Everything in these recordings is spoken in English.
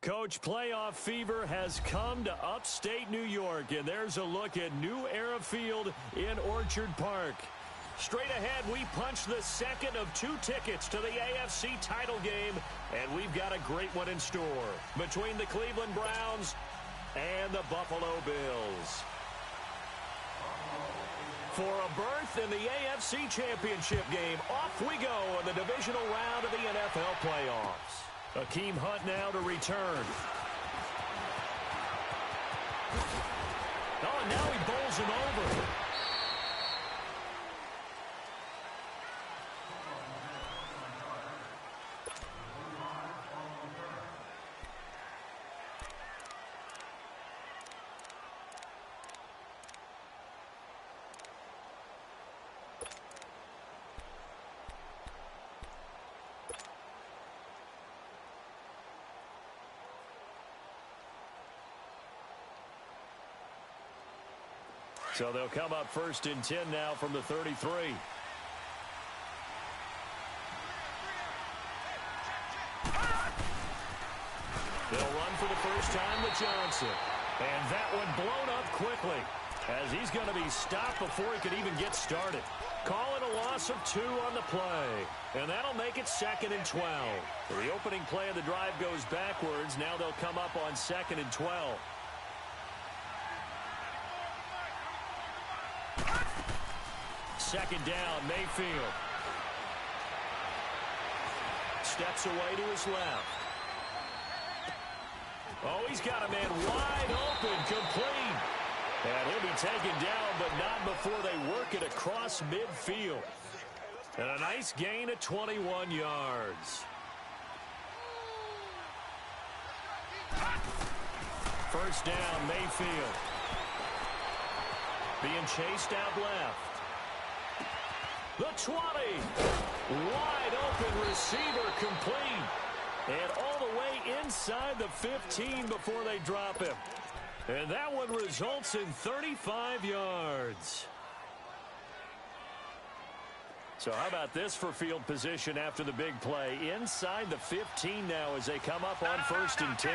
Coach, playoff fever has come to upstate New York, and there's a look at New Era Field in Orchard Park. Straight ahead, we punch the second of 2 tickets to the AFC title game, and we've got a great one in store between the Cleveland Browns and the Buffalo Bills. For a berth in the AFC Championship game, off we go in the divisional round of the NFL playoffs. Akeem Hunt now to return. Oh, and now he bowls him over. So they'll come up 1st and 10 now from the 33. They'll run for the first time with Johnson. And that one blown up quickly, as he's going to be stopped before he could even get started. Call it a loss of 2 on the play. And that'll make it 2nd and 12. The opening play of the drive goes backwards. Now they'll come up on 2nd and 12. Second down, Mayfield. Steps away to his left. Oh, he's got a man wide open, complete. And he'll be taken down, but not before they work it across midfield. And a nice gain of 21 yards. First down, Mayfield. Being chased out left. The 20. Wide open receiver complete. And all the way inside the 15 before they drop him. And that one results in 35 yards. So how about this for field position after the big play? Inside the 15 now as they come up on 1st and 10.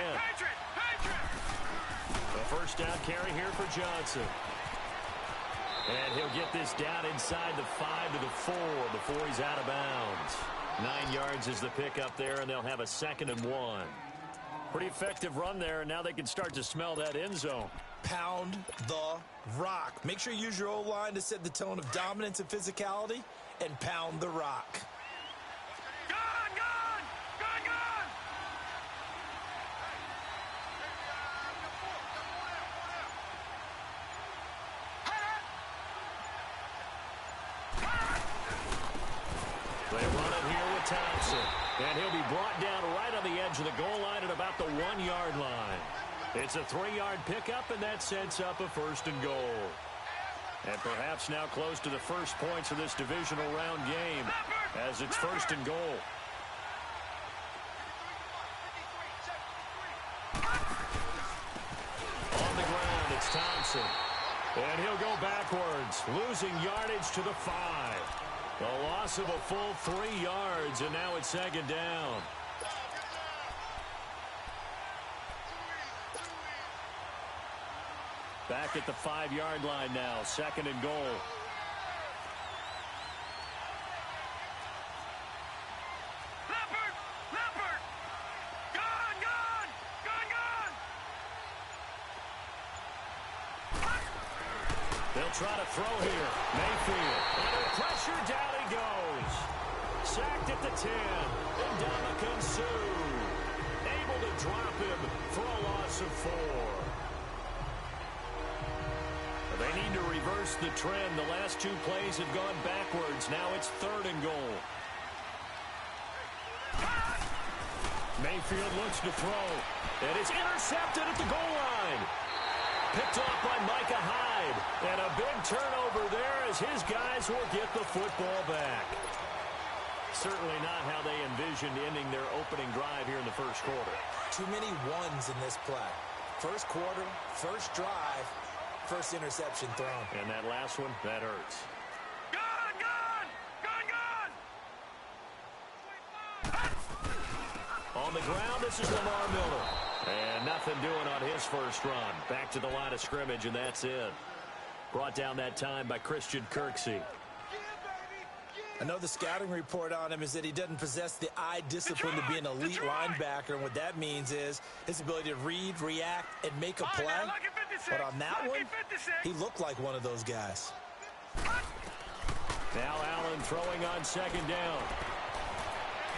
The first down carry here for Johnson. And he'll get this down inside the 5 to the 4 before he's out of bounds. 9 yards is the pickup there, and they'll have a 2nd and 1. Pretty effective run there, and now they can start to smell that end zone. Pound the rock. Make sure you use your O-line to set the tone of dominance and physicality, and pound the rock. They run it here with Thompson. And he'll be brought down right on the edge of the goal line at about the 1-yard line. It's a 3-yard pickup, and that sets up a 1st and goal. And perhaps now close to the first points of this divisional round game as it's 1st and goal. On the ground, it's Thompson. And he'll go backwards, losing yardage to the 5. A loss of a full 3 yards, and now it's 2nd down. Back at the 5-yard line now, 2nd and goal. They'll try to throw here. Mayfield. Under pressure, down he goes. Sacked at the 10. Ndamukong Suh. Able to drop him for a loss of 4. They need to reverse the trend. The last 2 plays have gone backwards. Now it's 3rd and goal. Mayfield looks to throw. And it's intercepted at the goal line. Picked off by Micah Hyde. And a big turnover there as his guys will get the football back. Certainly not how they envisioned ending their opening drive here in the first quarter. Too many ones in this play. First quarter, first drive, first interception thrown. And that last one, that hurts. On the ground, this is Lamar Miller. And nothing doing on his first run. Back to the line of scrimmage, and that's it. Brought down that time by Christian Kirksey. I know the scouting report on him is that he doesn't possess the eye discipline to be an elite linebacker, and what that means is his ability to read, react, and make a play. But on that one, he looked like one of those guys. Now Allen throwing on second down.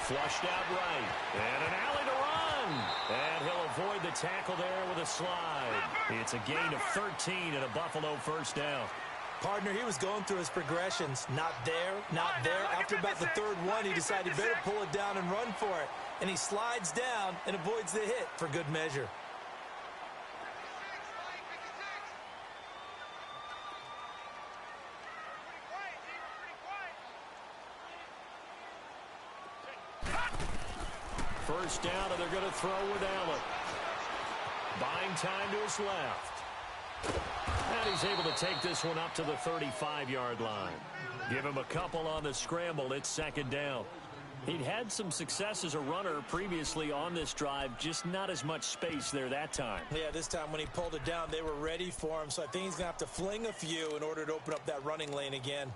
Flushed out right. And an alley to run. And he'll avoid the tackle there with a slide. It's a gain of 13 and a Buffalo first down. Partner, he was going through his progressions. Not there, not there. After about the third one, he decided he better pull it down and run for it. And he slides down and avoids the hit for good measure. First down, and they're going to throw with Allen. Buying time to his left. And he's able to take this one up to the 35-yard line. Give him a couple on the scramble. It's second down. He'd had some success as a runner previously on this drive, just not as much space there that time. Yeah, this time when he pulled it down, they were ready for him, so I think he's going to have to fling a few in order to open up that running lane again.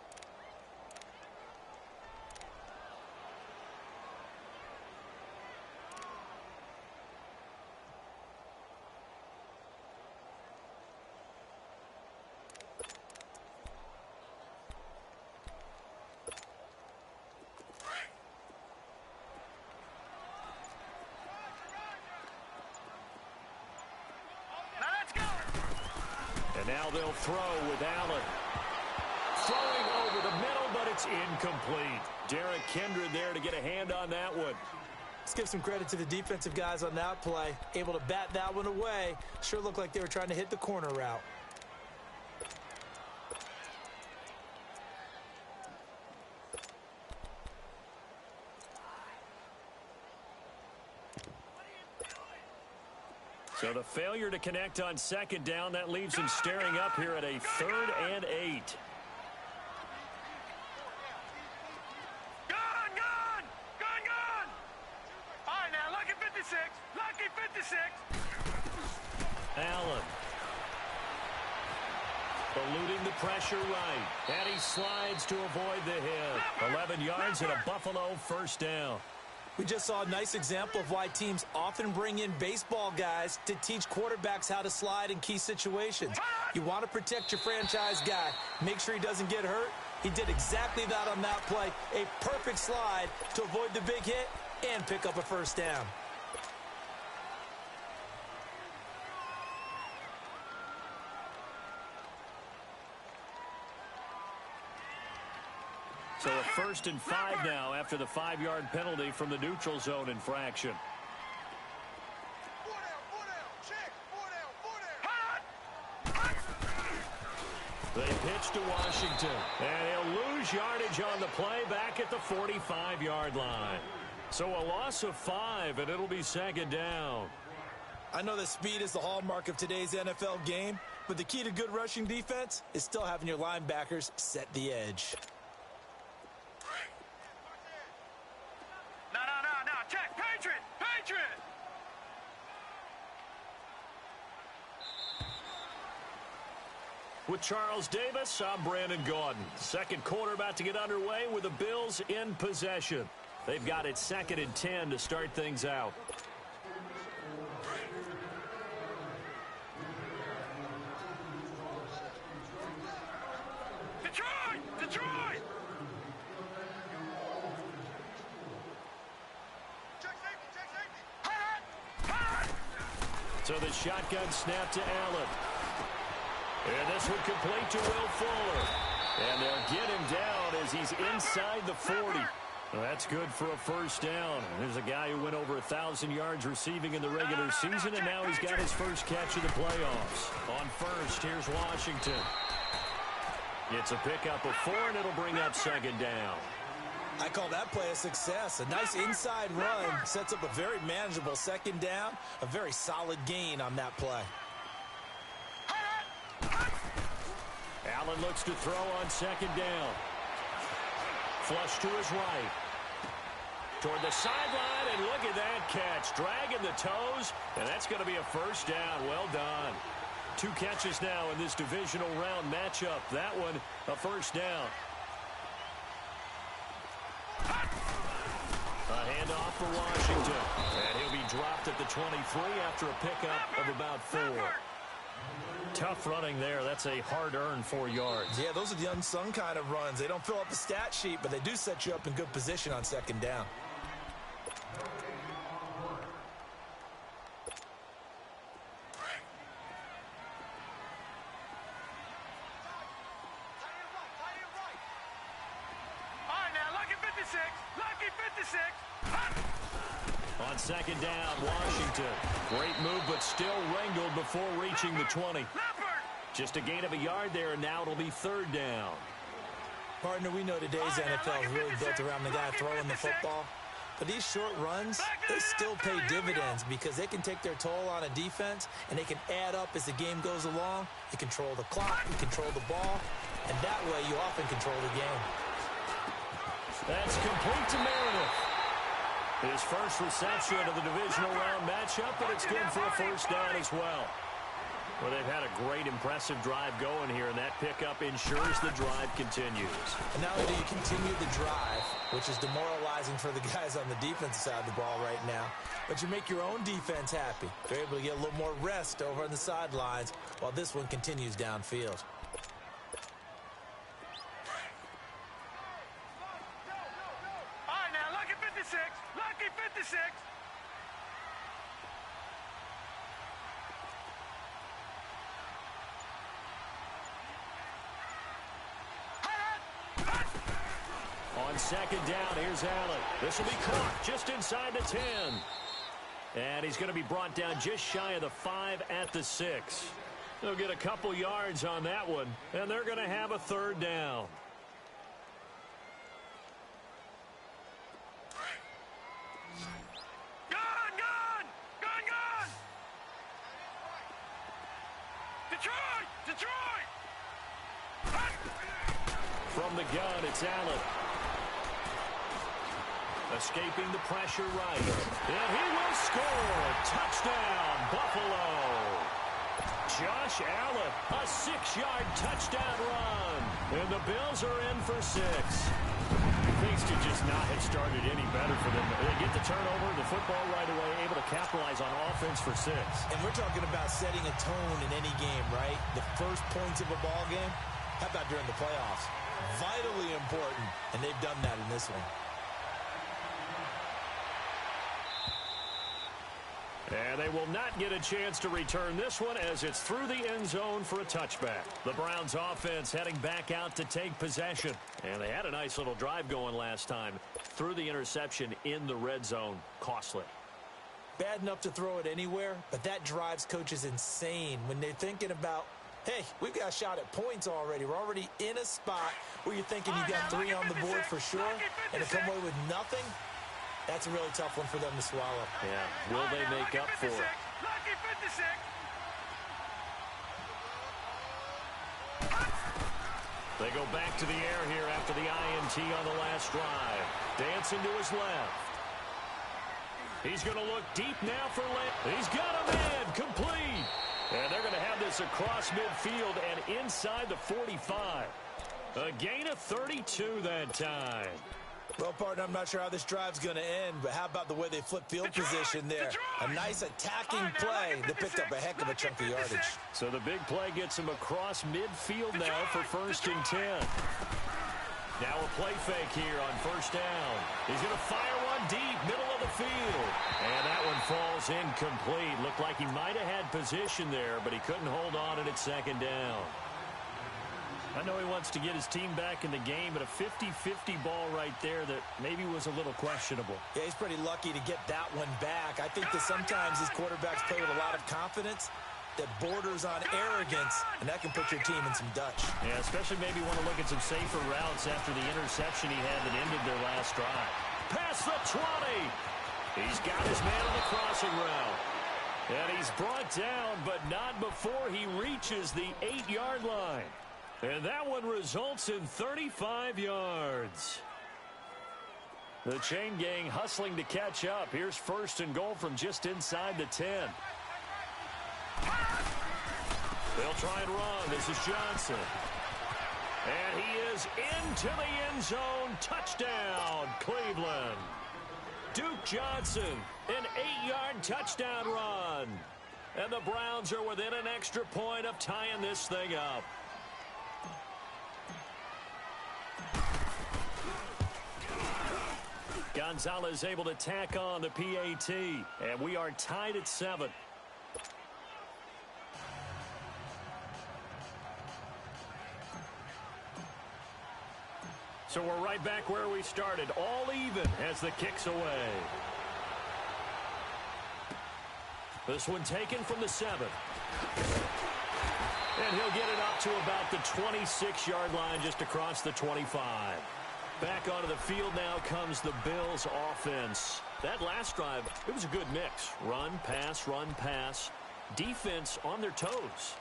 Now they'll throw with Allen. Throwing over the middle, but it's incomplete. Derek Kindred there to get a hand on that one. Let's give some credit to the defensive guys on that play. Able to bat that one away. Sure looked like they were trying to hit the corner route. So the failure to connect on second down, that leaves him staring up here at a 3rd and 8. Gone! All right, now, lucky 56. Lucky 56. Allen. Eluding the pressure right. And he slides to avoid the hit. 11 yards and a Buffalo first down. We just saw a nice example of why teams often bring in baseball guys to teach quarterbacks how to slide in key situations. You want to protect your franchise guy. Make sure he doesn't get hurt. He did exactly that on that play. A perfect slide to avoid the big hit and pick up a first down. So a 1st and 5 now after the 5-yard penalty from the neutral zone infraction. They pitch to Washington. And he'll lose yardage on the play back at the 45-yard line. So a loss of 5, and it'll be second down. I know that speed is the hallmark of today's NFL game, but the key to good rushing defense is still having your linebackers set the edge. No. Check. Patriot. With Charles Davis, I'm Brandon Gaudin. Second quarter about to get underway with the Bills in possession. They've got it 2nd and 10 to start things out. Detroit! So the shotgun snap to Allen. And this one complete to Will Fuller. And they'll get him down as he's inside the 40. Well, that's good for a first down. There's a guy who went over 1,000 yards receiving in the regular season, and now he's got his first catch of the playoffs. On first, here's Washington. It's a pickup of 4, and it'll bring up second down. I call that play a success. A nice inside run sets up a very manageable second down. A very solid gain on that play. Allen looks to throw on second down. Flush to his right. Toward the sideline, and look at that catch, dragging the toes, and that's going to be a first down. Well done. 2 catches now in this divisional round matchup. That one, a first down. A handoff for Washington. And he'll be dropped at the 23 after a pickup of about 4. Tough running there. That's a hard-earned 4 yards. Yeah, those are the unsung kind of runs. They don't fill up the stat sheet, but they do set you up in good position on second down. On second down, Washington. Great move, but still wrangled before reaching the 20. Just a gain of a yard there, and now it'll be third down. Partner, we know today's NFL is really built around the guy throwing the football. But these short runs, they still pay dividends because they can take their toll on a defense, and they can add up as the game goes along. You control the clock, you control the ball, and that way you often control the game. That's complete to Meredith. His first reception of the divisional round matchup, but it's good for a first down as well. Well, they've had a great, impressive drive going here, and that pickup ensures the drive continues. And not only do you continue the drive, which is demoralizing for the guys on the defensive side of the ball right now, but you make your own defense happy. They're able to get a little more rest over on the sidelines while this one continues downfield. Lucky 56. On second down, here's Allen. This will be caught just inside the 10. And he's going to be brought down just shy of the 5 at the 6. They'll get a couple yards on that one, and they're going to have a third down. Detroit! From the gun, it's Allen. Escaping the pressure right. And he will score. Touchdown, Buffalo. Josh Allen, a 6-yard touchdown run. And the Bills are in for 6. Things could just not have started any better for them. They get the turnover, the football right away, able to capitalize on offense for 6. And we're talking about setting a tone in any game, right? The first points of a ball game. How about during the playoffs? Vitally important, and they've done that in this one. And they will not get a chance to return this one as it's through the end zone for a touchback. The Browns offense heading back out to take possession. And they had a nice little drive going last time. Through the interception in the red zone. Costly. Bad enough to throw it anywhere, but that drives coaches insane when they're thinking about, hey, we've got a shot at points already. We're already in a spot where you're thinking you got 3 on the board for sure, and to come away with nothing, that's a really tough one for them to swallow. Yeah, will they make up for it? Lucky 56. They go back to the air here after the INT on the last drive. Dancing to his left. He's going to look deep now for Lamb. He's got a man complete. And they're going to have this across midfield and inside the 45. A gain of 32 that time. Well, partner, I'm not sure how this drive's going to end, but how about the way they flip field position there? A nice attacking play that picked up a heck of a chunk of yardage. So the big play gets him across midfield now for 1st and 10. Now a play fake here on 1st down. He's going to fire one deep, middle of the field. And that one falls incomplete. Looked like he might have had position there, but he couldn't hold on at 2nd down. I know he wants to get his team back in the game, but a 50-50 ball right there that maybe was a little questionable. Yeah, he's pretty lucky to get that one back. I think that sometimes these quarterbacks play with a lot of confidence that borders on arrogance, and that can put your team in some Dutch. Yeah, especially maybe want to look at some safer routes after the interception he had that ended their last drive. Past the 20. He's got his man on the crossing route. And he's brought down, but not before he reaches the 8-yard line. And that one results in 35 yards. The chain gang hustling to catch up. Here's first and goal from just inside the 10. They'll try and run. This is Johnson. And he is into the end zone. Touchdown, Cleveland. Duke Johnson, an 8-yard touchdown run. And the Browns are within an extra point of tying this thing up. Gonzalez able to tack on the PAT. And we are tied at 7. So we're right back where we started, all even as the kick's away. This one taken from the 7. And he'll get it up to about the 26-yard line, just across the 25. Back onto the field now comes the Bills offense. That last drive, it was a good mix. Run, pass, defense on their toes.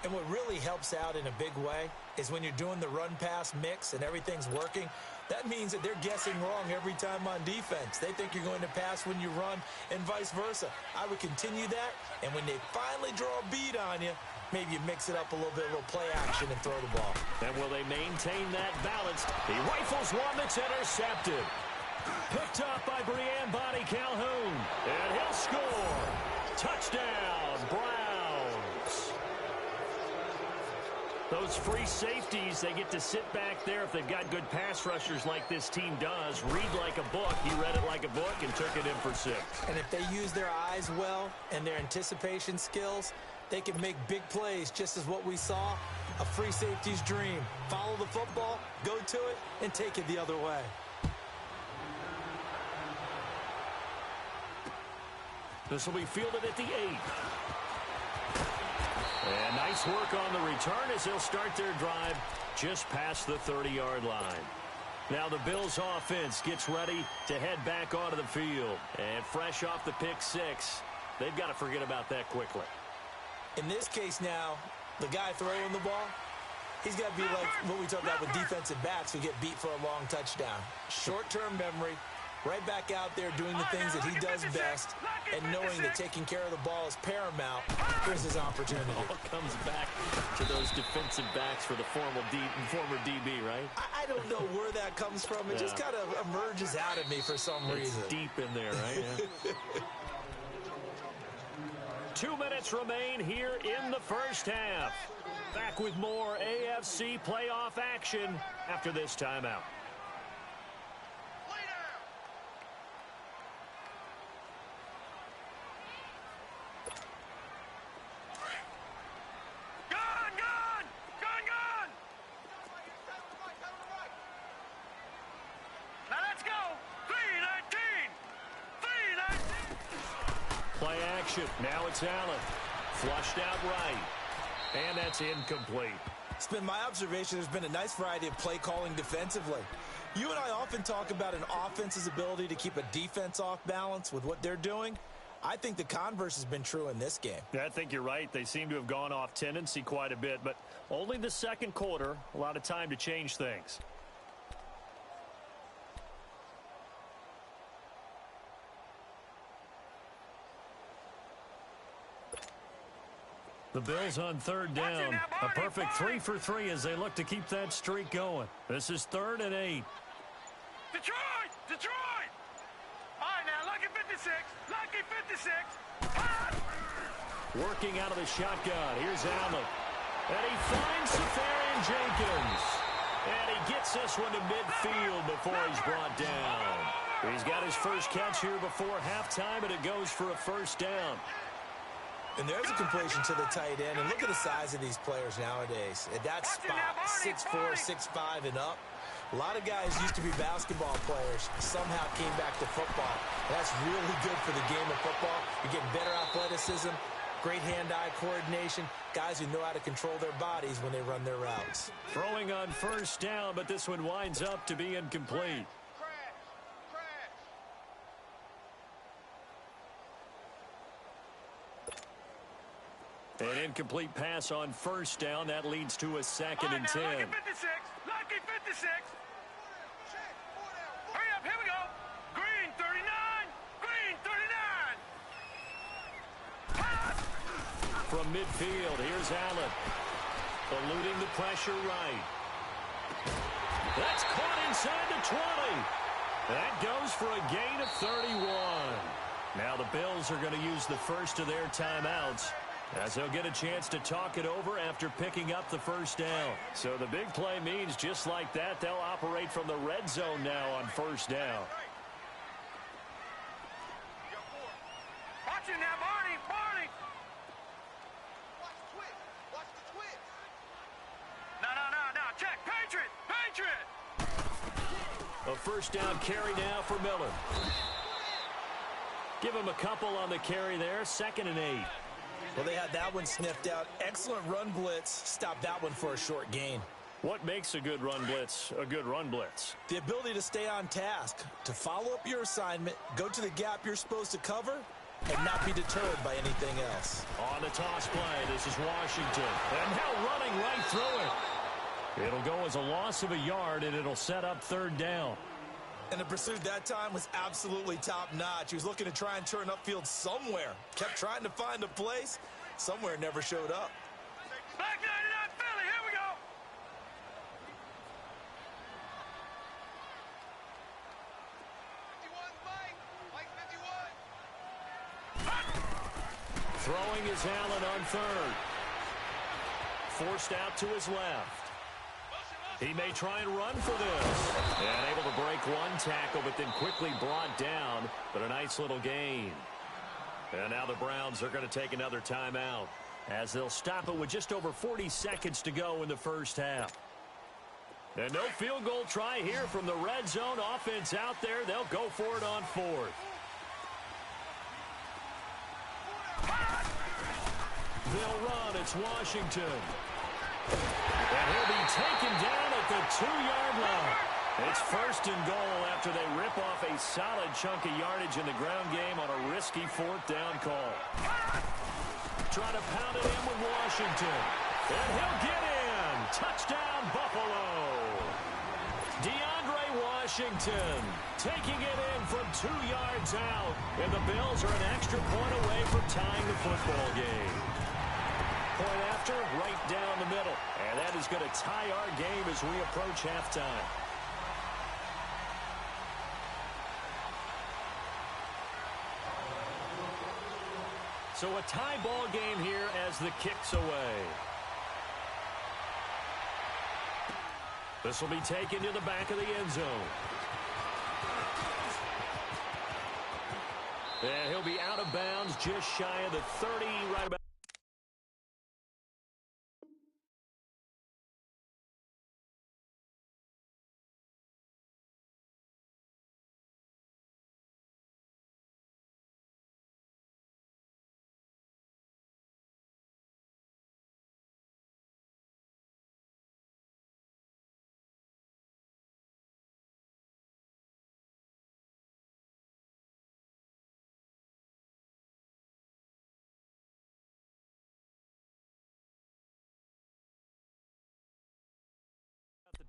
And what really helps out in a big way is when you're doing the run-pass mix and everything's working, that means that they're guessing wrong every time on defense. They think you're going to pass when you run and vice versa. I would continue that, and when they finally draw a bead on you, maybe you mix it up a little bit, a little play action and throw the ball. And will they maintain that balance? He rifles one that's intercepted. Picked up by Brian Body Calhoun. And he'll score. Touchdown, Browns. Those free safeties, they get to sit back there if they've got good pass rushers like this team does. Read like a book. He read it like a book and took it in for 6. And if they use their eyes well and their anticipation skills, they can make big plays, just as what we saw, a free safety's dream. Follow the football, go to it, and take it the other way. This will be fielded at the 8. And nice work on the return as they'll start their drive just past the 30-yard line. Now the Bills offense gets ready to head back onto the field. And fresh off the pick 6, they've got to forget about that quickly. In this case now, the guy throwing the ball, he's got to be like what we talk about with defensive backs who get beat for a long touchdown. Short-term memory, right back out there doing the things that he does best, and knowing that taking care of the ball is paramount. Here's his opportunity. All comes back to those defensive backs for the former DB, right? I don't know where that comes from. It just kind of emerges out of me for some reason. It's deep in there, right? Yeah. 2 minutes remain here in the first half. Back with more AFC playoff action after this timeout. Play action. Now it's Allen. Flushed out right. And that's incomplete. It's been my observation there's been a nice variety of play calling defensively. You and I often talk about an offense's ability to keep a defense off balance with what they're doing. I think the converse has been true in this game. Yeah, I think you're right. They seem to have gone off tendency quite a bit, but only the second quarter, a lot of time to change things. The Bills on third down. A perfect 3 for 3 as they look to keep that streak going. This is 3rd and 8. Detroit! Detroit! All right, now, lucky 56. Lucky 56. Working out of the shotgun. Here's Allen. And he finds Safarian Jenkins. And he gets this one to midfield before he's brought down. He's got his first catch here before halftime, and it goes for a first down. And there's a completion to the tight end. And look at the size of these players nowadays. At that spot, 6'4", 6'5", and up. A lot of guys used to be basketball players, somehow came back to football. And that's really good for the game of football. You're getting better athleticism, great hand-eye coordination, guys who know how to control their bodies when they run their routes. Throwing on first down, but this one winds up to be incomplete. An incomplete pass on first down. That leads to a 2nd and 10. Lucky 56. Lucky 56. Hurry up. Here we go. from midfield. Here's Allen. Eluding the pressure right. That's caught inside the 20. That goes for a gain of 31. Now the Bills are going to use the first of their timeouts, as they'll get a chance to talk it over after picking up the first down. So the big play means just like that, they'll operate from the red zone now on first down. Watch it now, Barney! Barney! Watch the twist! No. Check! Patriot! Patriot! A first down carry now for Miller. Give him a couple on the carry there. 2nd and 8. Well, they had that one sniffed out. Excellent run blitz. Stop that one for a short gain. What makes a good run blitz a good run blitz? The ability to stay on task, to follow up your assignment, go to the gap you're supposed to cover, and not be deterred by anything else. On the toss play, this is Washington. And now running right through it. It'll go as a loss of a yard, and it'll set up 3rd down. And the pursuit that time was absolutely top-notch. He was looking to try and turn upfield somewhere. Kept trying to find a place. Somewhere never showed up. Back 99 Philly, here we go! Throwing is Allen on 3rd. Forced out to his left. He may try and run for this. And able to break one tackle, but then quickly brought down. But a nice little gain. And now the Browns are going to take another timeout, as they'll stop it with just over 40 seconds to go in the first half. And no field goal try here from the red zone. Offense out there. They'll go for it on 4th. They'll run. It's Washington. And he'll be taken down at the 2-yard line. It's 1st and goal after they rip off a solid chunk of yardage in the ground game on a risky 4th down call. Trying to pound it in with Washington. And he'll get in. Touchdown, Buffalo. DeAndre Washington taking it in from 2 yards out. And the Bills are an extra point away from tying the football game. Point after, right down the middle. And that is going to tie our game as we approach halftime. So a tie ball game here as the kick's away. This will be taken to the back of the end zone. And he'll be out of bounds just shy of the 30, right about.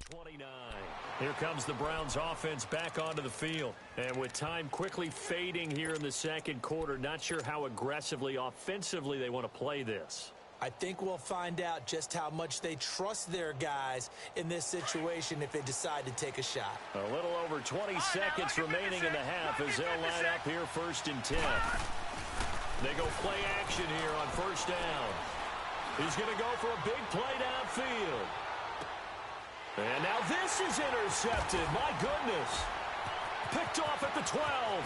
The 29. Here comes the Browns offense back onto the field. And with time quickly fading here in the second quarter, not sure how aggressively, offensively they want to play this. I think we'll find out just how much they trust their guys in this situation if they decide to take a shot. A little over 20 seconds remaining in the half as they'll line up here 1st and 10. They go play action here on 1st down. He's going to go for a big play downfield. And now this is intercepted. My goodness. Picked off at the 12.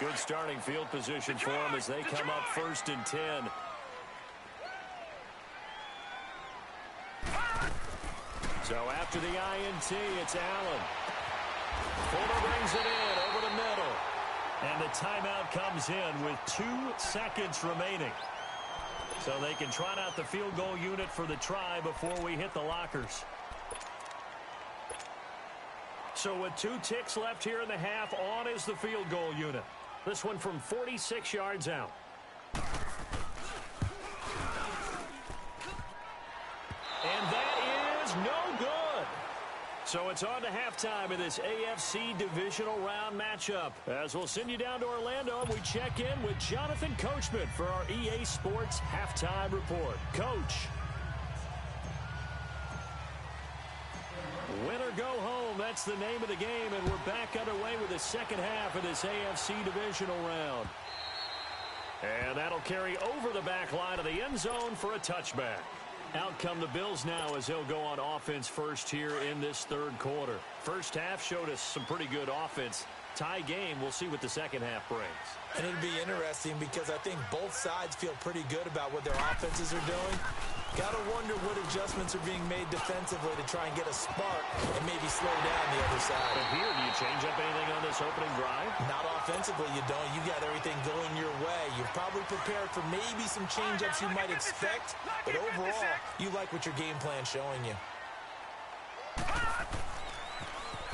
Good starting field position for them as they come up 1st and 10. So after the INT, it's Allen. Fuller brings it in over the middle. And the timeout comes in with 2 seconds remaining. So they can trot out the field goal unit for the try before we hit the lockers. So with 2 ticks left here in the half, on is the field goal unit. This one from 46 yards out. And that is no good. So it's on to halftime in this AFC divisional round matchup. As we'll send you down to Orlando, we check in with Jonathan Coachman for our EA Sports Halftime Report. Coach. Win or go home, that's the name of the game, and we're back underway with the second half of this AFC divisional round. And that'll carry over the back line of the end zone for a touchback. Out come the Bills now as they'll go on offense first here in this third quarter. First half showed us some pretty good offense. Tie game, we'll see what the second half brings. And it'll be interesting because I think both sides feel pretty good about what their offenses are doing. Got to wonder what adjustments are being made defensively to try and get a spark and maybe slow down the other side. But here, do you change up anything on this opening drive? Not offensively, you don't. You got everything going your way. You're probably prepared for maybe some change-ups you might expect, but overall, you like what your game plan's showing you.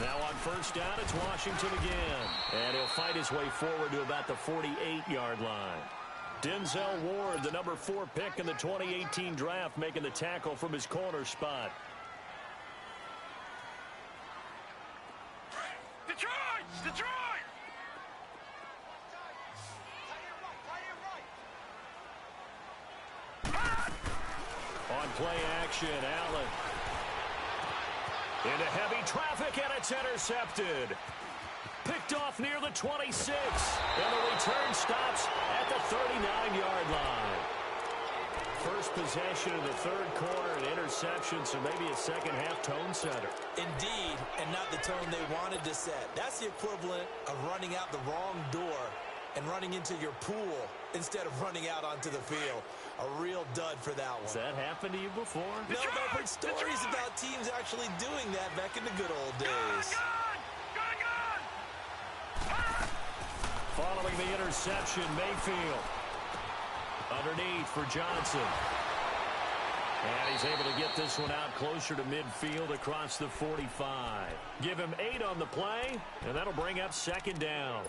Now on first down, it's Washington again. And he'll fight his way forward to about the 48-yard line. Denzel Ward, the number 4 pick in the 2018 draft, making the tackle from his corner spot. Detroit! Detroit! On play action, Allen. Into heavy traffic, and it's intercepted. Picked off near the 26. And the return stops at the 39-yard line. First possession of the third quarter, an interception, so maybe a second-half tone setter. Indeed, and not the tone they wanted to set. That's the equivalent of running out the wrong door and running into your pool instead of running out onto the field. A real dud for that one. Has that happened to you before? No, but I've heard stories about teams actually doing that back in the good old days. Following the interception, Mayfield. Underneath for Johnson. And he's able to get this one out closer to midfield across the 45. Give him 8 on the play, and that'll bring up second down.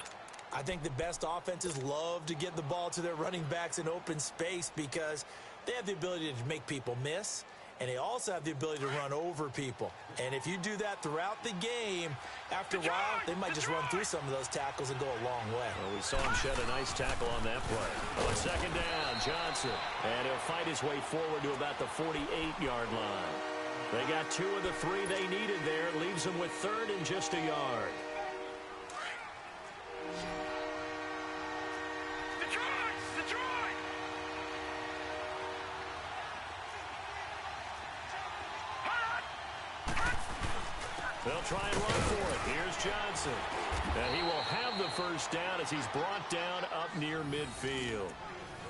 I think the best offenses love to get the ball to their running backs in open space because they have the ability to make people miss, and they also have the ability to run over people. And if you do that throughout the game, after a while, they might just run through some of those tackles and go a long way. Well, we saw him shed a nice tackle on that play. On second down, Johnson. And he'll fight his way forward to about the 48-yard line. They got 2 of the 3 they needed there. Leaves them with third and just a yard. They'll try and run for it. Here's Johnson. And he will have the first down as he's brought down up near midfield.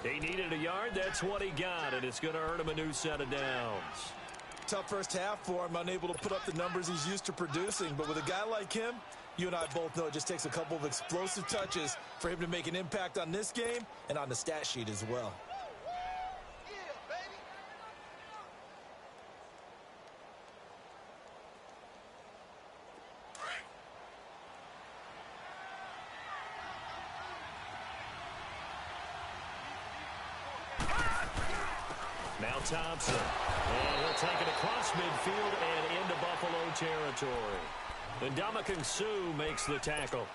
He needed a yard. That's what he got, and it's going to earn him a new set of downs. Tough first half for him, unable to put up the numbers he's used to producing. But with a guy like him, you and I both know it just takes a couple of explosive touches for him to make an impact on this game and on the stat sheet as well. Now Thompson. And he'll take it across midfield and into Buffalo territory. And Ndamukong Suh makes the tackle.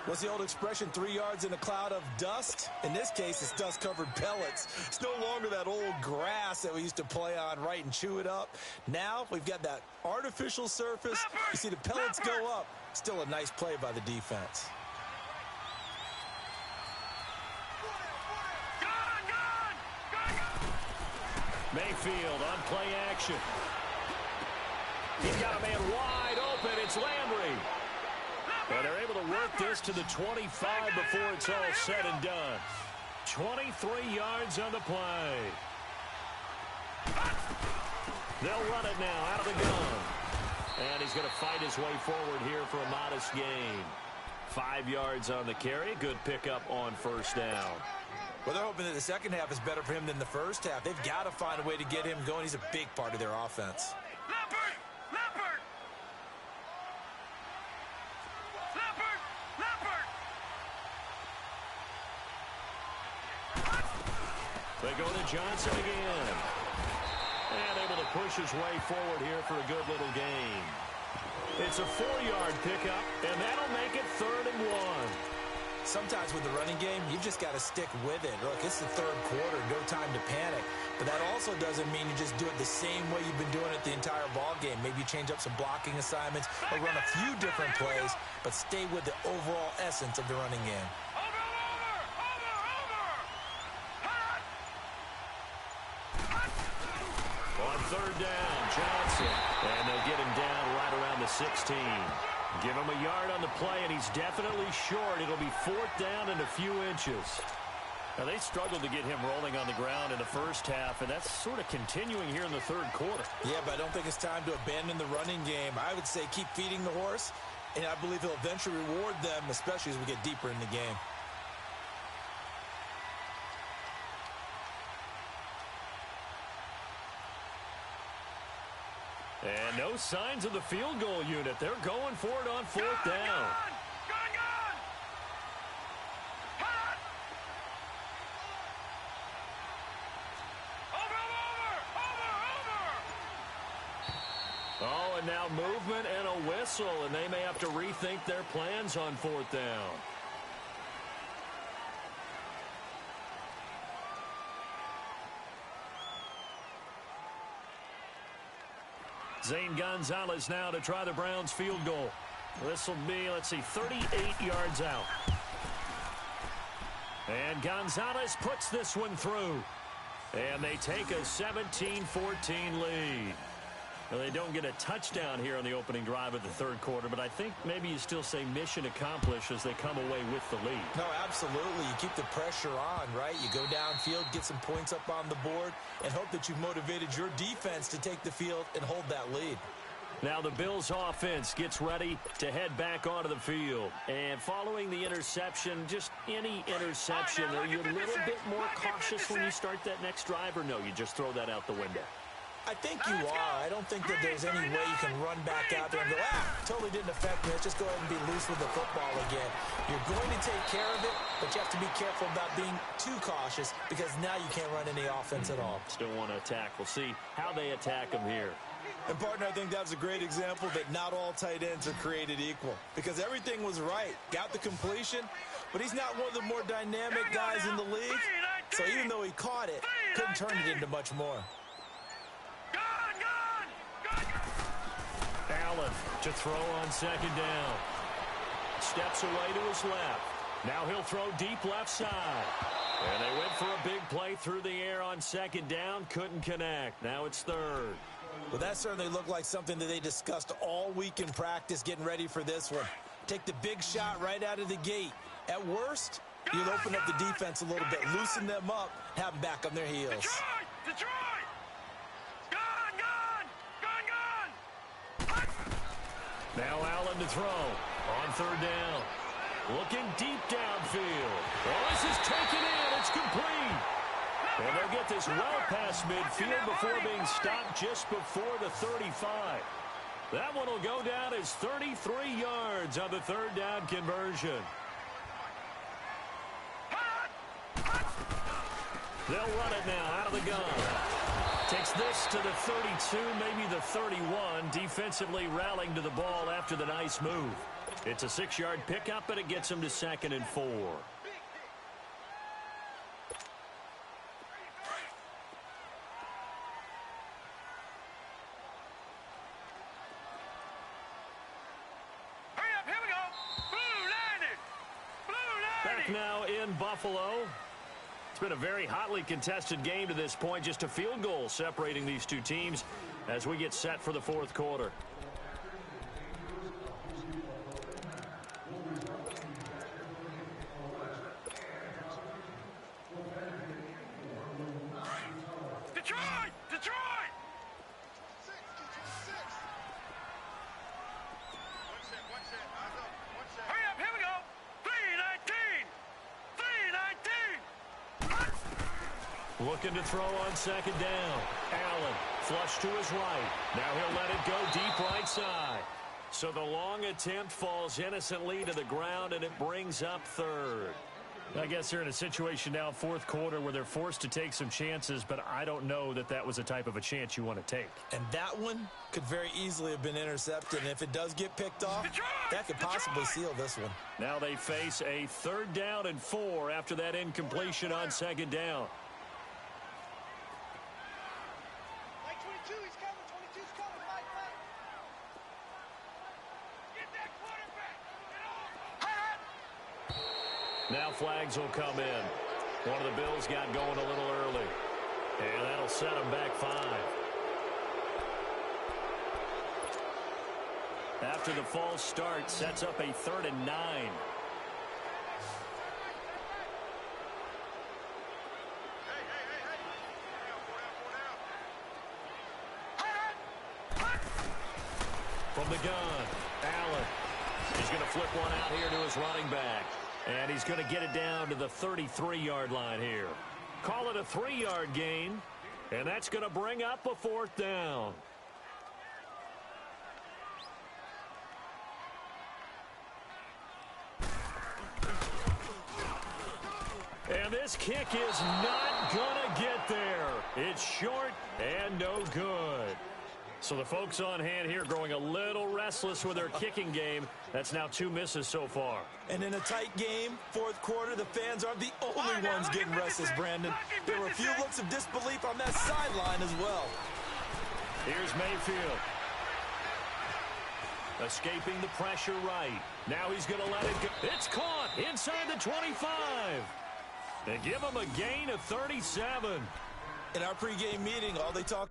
What's the old expression, 3 yards in a cloud of dust? In this case, it's dust-covered pellets. It's no longer that old grass that we used to play on, right, and chew it up. Now we've got that artificial surface. You see the pellets go up. Still a nice play by the defense. Mayfield on play action. He's got a man wide open. It's Landry. And they're able to work this to the 25 before it's all said and done. 23 yards on the play. They'll run it now out of the gun. And he's going to fight his way forward here for a modest gain. 5 yards on the carry. Good pickup on first down. Well, they're hoping that the second half is better for him than the first half. They've got to find a way to get him going. He's a big part of their offense. Leopard! Leopard! Leopard! Leopard! They go to Johnson again. And able to push his way forward here for a good little gain. It's a 4-yard pickup, and that'll make it 3rd and 1. Sometimes with the running game, you just got to stick with it. Look, it's the 3rd quarter, no time to panic. But that also doesn't mean you just do it the same way you've been doing it the entire ball game. Maybe you change up some blocking assignments or run a few different plays, but stay with the overall essence of the running game. On 3rd down, Johnson. And they'll get him down right around the 16. Give him a yard on the play, and he's definitely short. It'll be 4th down and a few inches. Now, they struggled to get him rolling on the ground in the first half, and that's sort of continuing here in the 3rd quarter. Yeah, but I don't think it's time to abandon the running game. I would say keep feeding the horse, and I believe he'll eventually reward them, especially as we get deeper in the game. And no signs of the field goal unit. They're going for it on 4th down. Oh, and now movement and a whistle, and they may have to rethink their plans on 4th down. Zane Gonzalez now to try the Browns field goal. This will be, let's see, 38 yards out. And Gonzalez puts this one through. And they take a 17-14 lead. Well, they don't get a touchdown here on the opening drive of the 3rd quarter, but I think maybe you still say mission accomplished as they come away with the lead. No, absolutely. You keep the pressure on, right? You go downfield, get some points up on the board, and hope that you've motivated your defense to take the field and hold that lead. Now the Bills offense gets ready to head back onto the field. And following the interception, just any interception, are you a little bit more cautious when you start that next drive, or no, you just throw that out the window? I think you are. I don't think that there's any way you can run back out there and go, totally didn't affect me. Let's just go ahead and be loose with the football again. You're going to take care of it, but you have to be careful about being too cautious because now you can't run any offense at all. Still want to attack. We'll see how they attack them here. And, partner, I think that was a great example that not all tight ends are created equal because everything was right. Got the completion, but he's not one of the more dynamic guys in the league. So even though he caught it, couldn't turn it into much more. Allen to throw on 2nd down. Steps away to his left. Now he'll throw deep left side. And they went for a big play through the air on 2nd down. Couldn't connect. Now it's 3rd. Well, that certainly looked like something that they discussed all week in practice getting ready for this one. Take the big shot right out of the gate. At worst, you'll open up the defense a little bit, loosen them up, have them back on their heels. Detroit! Now Allen to throw on 3rd down. Looking deep downfield. Oh, this is taken in. It's complete. And they'll get this well past midfield before being stopped just before the 35. That one will go down as 33 yards on the 3rd down conversion. They'll run it now out of the gun. Takes this to the 32, maybe the 31, defensively rallying to the ball after the nice move. It's a 6-yard pickup, and it gets them to 2nd and 4. Hurry up, here we go. Blue landed. Back now in Buffalo. It's been a very hotly contested game to this point. Just a field goal separating these two teams as we get set for the 4th quarter. Detroit! Detroit! Hurry up, here we go. 319. 319. Looking to throw on 2nd down. Allen flush to his right. Now he'll let it go deep right side. So the long attempt falls innocently to the ground, and it brings up 3rd. I guess they're in a situation now, fourth quarter, where they're forced to take some chances, but I don't know that that was the type of a chance you want to take. And that one could very easily have been intercepted, and if it does get picked off, that could possibly seal this one. Now they face a 3rd down and 4 after that incompletion on 2nd down. Now flags will come in. One of the Bills got going a little early. And that'll set them back 5. After the false start, sets up a 3rd and 9. From the gun, Allen. He's going to flip one out here to his running back. And he's going to get it down to the 33-yard line here. Call it a 3-yard gain. And that's going to bring up a 4th down. And this kick is not going to get there. It's short and no good. So the folks on hand here growing a little restless with their kicking game. That's now 2 misses so far. And in a tight game, fourth quarter, the fans aren't the only ones getting restless, Brandon. There were a few looks of disbelief on that sideline as well. Here's Mayfield. Escaping the pressure right. Now he's going to let it go. It's caught inside the 25. They give him a gain of 37. In our pregame meeting, all they talk.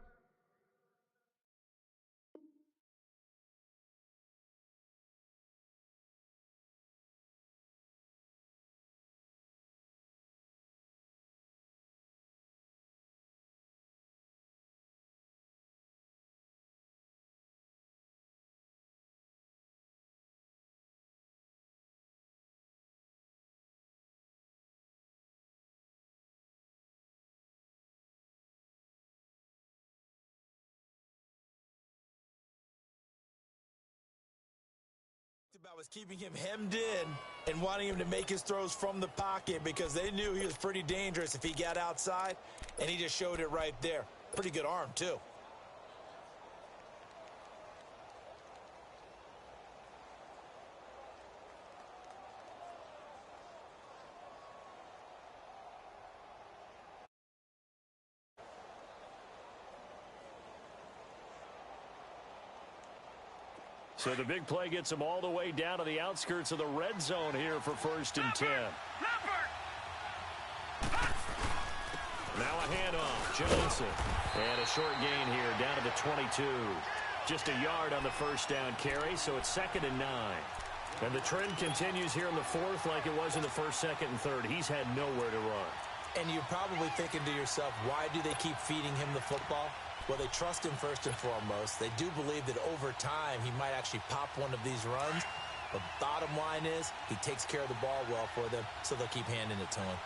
About was keeping him hemmed in and wanting him to make his throws from the pocket because they knew he was pretty dangerous if he got outside, and he just showed it right there. Pretty good arm, too. So the big play gets him all the way down to the outskirts of the red zone here for 1st and 10. Now a handoff, Johnson. And a short gain here down to the 22. Just a yard on the 1st down carry, so it's 2nd and 9. And the trend continues here in the 4th like it was in the 1st, 2nd, and 3rd. He's had nowhere to run. And you're probably thinking to yourself, why do they keep feeding him the football? Well, they trust him first and foremost. They do believe that over time he might actually pop one of these runs. But bottom line is he takes care of the ball well for them, so they'll keep handing it to him.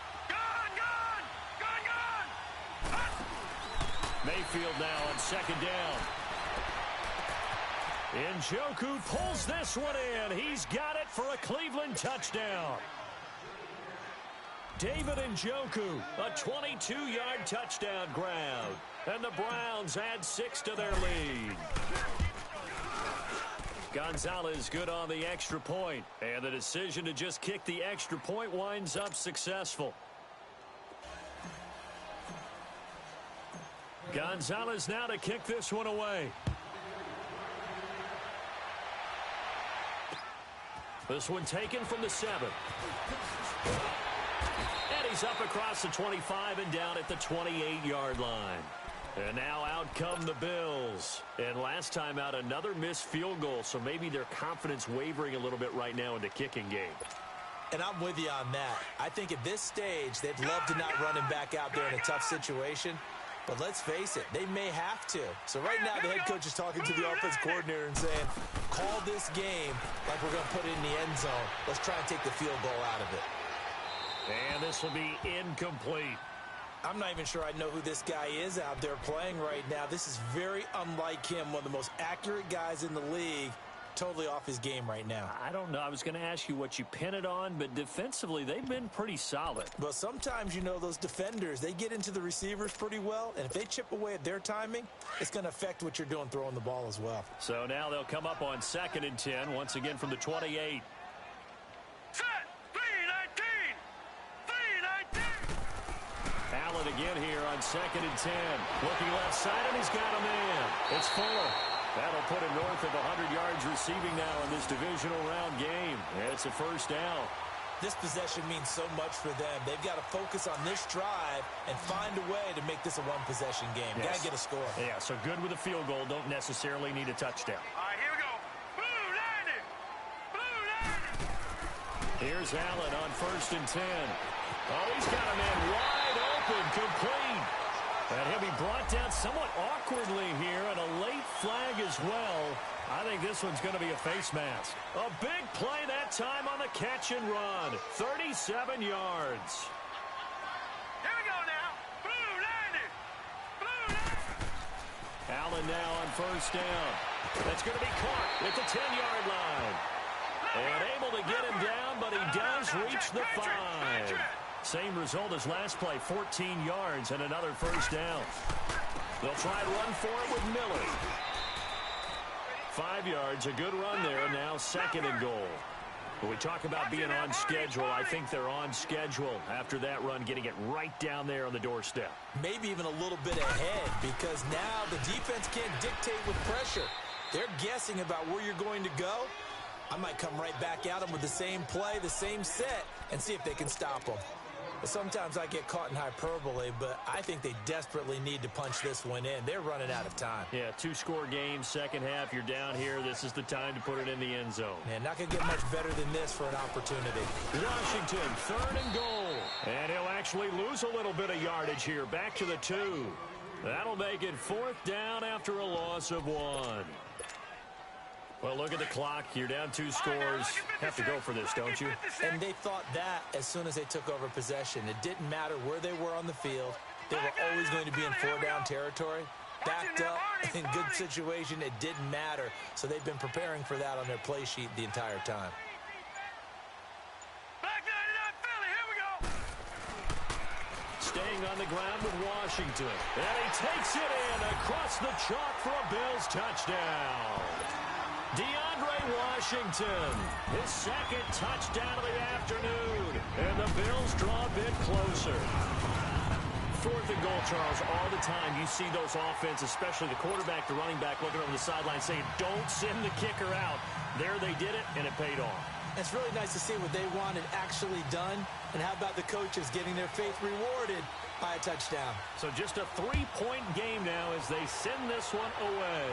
Mayfield now on 2nd down. Njoku pulls this one in. He's got it for a Cleveland touchdown. David Njoku, a 22-yard touchdown grab. And the Browns add 6 to their lead. Gonzalez good on the extra point. And the decision to just kick the extra point winds up successful. Gonzalez now to kick this one away. This one taken from the 7. And he's up across the 25 and down at the 28-yard line. And now out come the Bills. And last time out, another missed field goal, so maybe their confidence wavering a little bit right now in the kicking game. And I'm with you on that. I think at this stage, they'd love to not run him back out there in a tough situation. But let's face it, they may have to. So right now, the head coach is talking to the offense coordinator and saying, call this game like we're going to put it in the end zone. Let's try and take the field goal out of it. And this will be incomplete. I'm not even sure I know who this guy is out there playing right now. This is very unlike him, one of the most accurate guys in the league. totally off his game right now. I don't know. I was going to ask you what you pin it on, but defensively, they've been pretty solid. Well, sometimes, those defenders, they get into the receivers pretty well, and if they chip away at their timing, it's going to affect what you're doing throwing the ball as well. So now they'll come up on 2nd and 10, once again from the 28. Set. 3-19. 3-19. Allen again here on 2nd and 10. Looking left side, and he's got a man. It's Fuller. That'll put him north of 100 yards receiving now in this divisional round game. It's a first down. This possession means so much for them. They've got to focus on this drive and find a way to make this a one-possession game. Yes. Got to get a score. Yeah, so good with a field goal. Don't necessarily need a touchdown. All right, here we go. Blue landed. Blue landed. Here's Allen on 1st and 10. Oh, he's got a man wide open, complete. And he'll be brought down somewhat awkwardly here, and a late flag as well. I think this one's going to be a face mask. A big play that time on the catch and run. 37 yards. Here we go now. Blue landed. Blue landed. Allen now on 1st down. That's going to be caught at the 10-yard line. And able to get him down, but he does reach the 5. Same result as last play, 14 yards and another first down. They'll try and run for it with Miller. 5 yards, a good run there, and now 2nd and goal. When we talk about being on schedule, I think they're on schedule after that run, getting it right down there on the doorstep. Maybe even a little bit ahead, because now the defense can't dictate with pressure. They're guessing about where you're going to go. I might come right back at them with the same play, the same set, and see if they can stop them. Sometimes I get caught in hyperbole, but I think they desperately need to punch this one in. They're running out of time. Yeah, 2-score game, second half. You're down here. This is the time to put it in the end zone. Man, not going to get much better than this for an opportunity. Washington, 3rd and goal. And he'll actually lose a little bit of yardage here. Back to the 2. That'll make it 4th down after a loss of 1. Well, look at the clock. You're down 2 scores. Have to go for this, don't you? And they thought that as soon as they took over possession. It didn't matter where they were on the field. They were always going to be in 4-down territory. Backed up, in good situation, it didn't matter. So they've been preparing for that on their play sheet the entire time. Back 99 Philly, here we go. Staying on the ground with Washington. And he takes it in across the chalk for a Bills touchdown. DeAndre Washington, his 2nd touchdown of the afternoon, and the Bills draw a bit closer. 4th and goal, Charles, all the time you see those offenses, especially the quarterback, the running back, looking over the sideline saying, don't send the kicker out. There they did it, and it paid off. It's really nice to see what they wanted actually done, and how about the coaches getting their faith rewarded by a touchdown. So just a 3-point game now as they send this one away.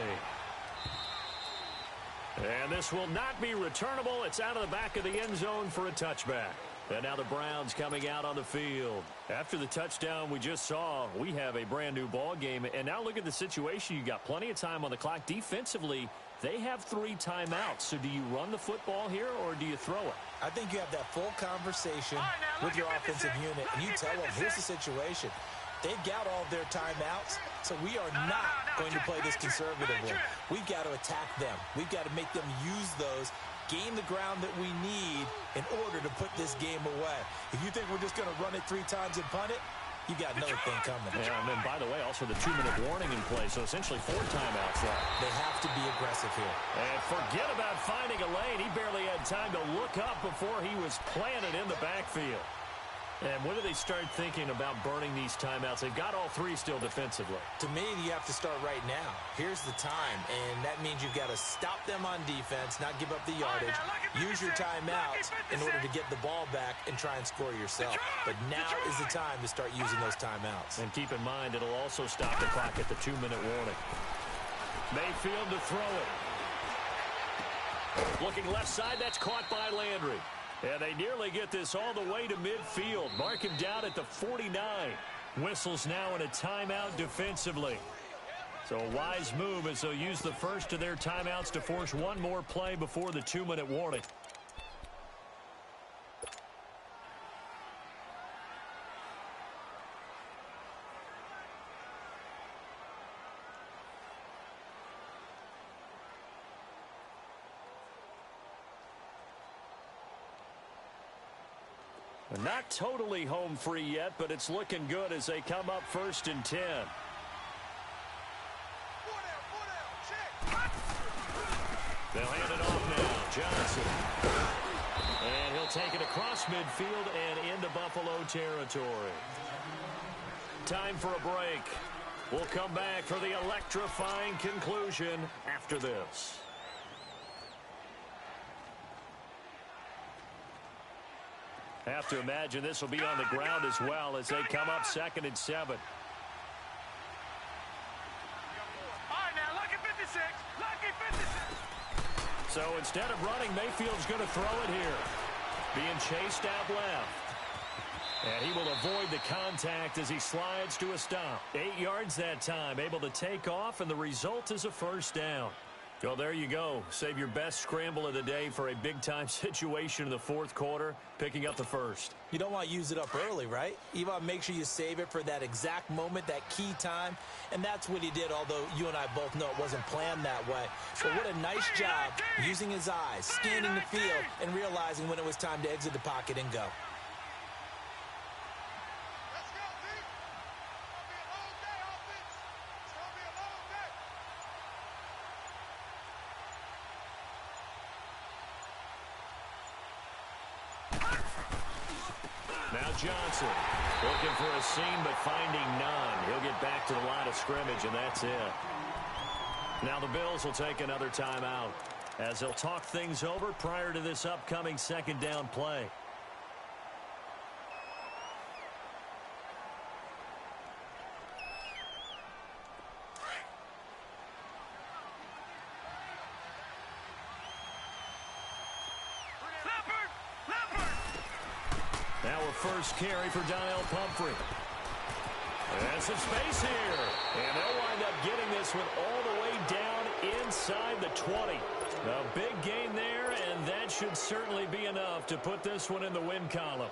And this will not be returnable. It's out of the back of the end zone for a touchback. And now the Browns coming out on the field. After the touchdown we just saw, we have a brand new ball game. And now look at the situation. You got plenty of time on the clock. Defensively, they have 3 timeouts. So do you run the football here or do you throw it? I think you have that full conversation with your offensive unit, and you tell them, here's the situation. They've got all their timeouts, so we are not going to play this conservatively. We've got to attack them. We've got to make them use those, gain the ground that we need in order to put this game away. If you think we're just going to run it 3 times and punt it, you got another thing coming. Yeah, and then, by the way, also the 2-minute warning in play, so essentially 4 timeouts left. They have to be aggressive here. And forget about finding a lane. He barely had time to look up before he was planted in the backfield. And when do they start thinking about burning these timeouts? They've got all 3 still defensively. To me, you have to start right now. Here's the time, and that means you've got to stop them on defense, not give up the yardage, use your timeouts in order to get the ball back and try and score yourself. But now is the time to start using those timeouts. And keep in mind, it'll also stop the clock at the 2-minute warning. Mayfield to throw it. Looking left side, that's caught by Landry. And they nearly get this all the way to midfield. Mark him down at the 49. Whistles now in a timeout defensively. So a wise move as they'll use the first of their timeouts to force one more play before the 2-minute warning. Not totally home free yet, but it's looking good as they come up 1st and 10. They'll hand it off now. Johnson. And he'll take it across midfield and into Buffalo territory. Time for a break. We'll come back for the electrifying conclusion after this. Have to imagine this will be on the ground as well as they come up 2nd and 7. All right, now, lucky 56. Lucky 56. So instead of running, Mayfield's going to throw it here. Being chased out left. And he will avoid the contact as he slides to a stop. 8 yards that time, able to take off, and the result is a 1st down. Well, there you go. Save your best scramble of the day for a big-time situation in the 4th quarter, picking up the 1st. You don't want to use it up early, right? You want to make sure you save it for that exact moment, that key time. And that's what he did, although you and I both know it wasn't planned that way. But what a nice job using his eyes, scanning the field, and realizing when it was time to exit the pocket and go. Now Johnson looking for a seam but finding none. He'll get back to the line of scrimmage, and that's it. Now the Bills will take another timeout as they'll talk things over prior to this upcoming 2nd down play. Now a first carry for Donnell Pumphrey. And some space here. And they'll wind up getting this one all the way down inside the 20. A big gain there, and that should certainly be enough to put this one in the win column.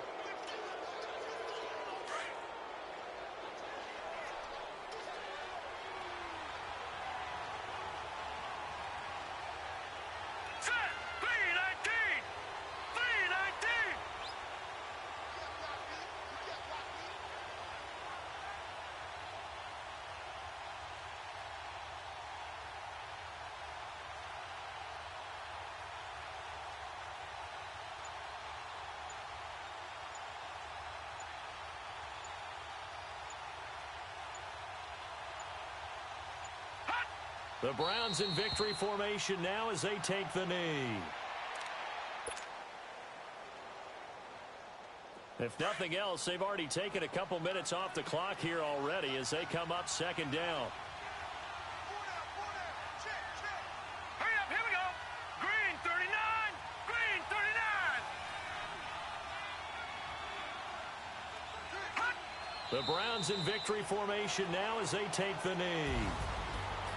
The Browns in victory formation now as they take the knee. If nothing else, they've already taken a couple minutes off the clock here already as they come up 2nd down. Hurry up, here we go. Green 39. Green 39. The Browns in victory formation now as they take the knee.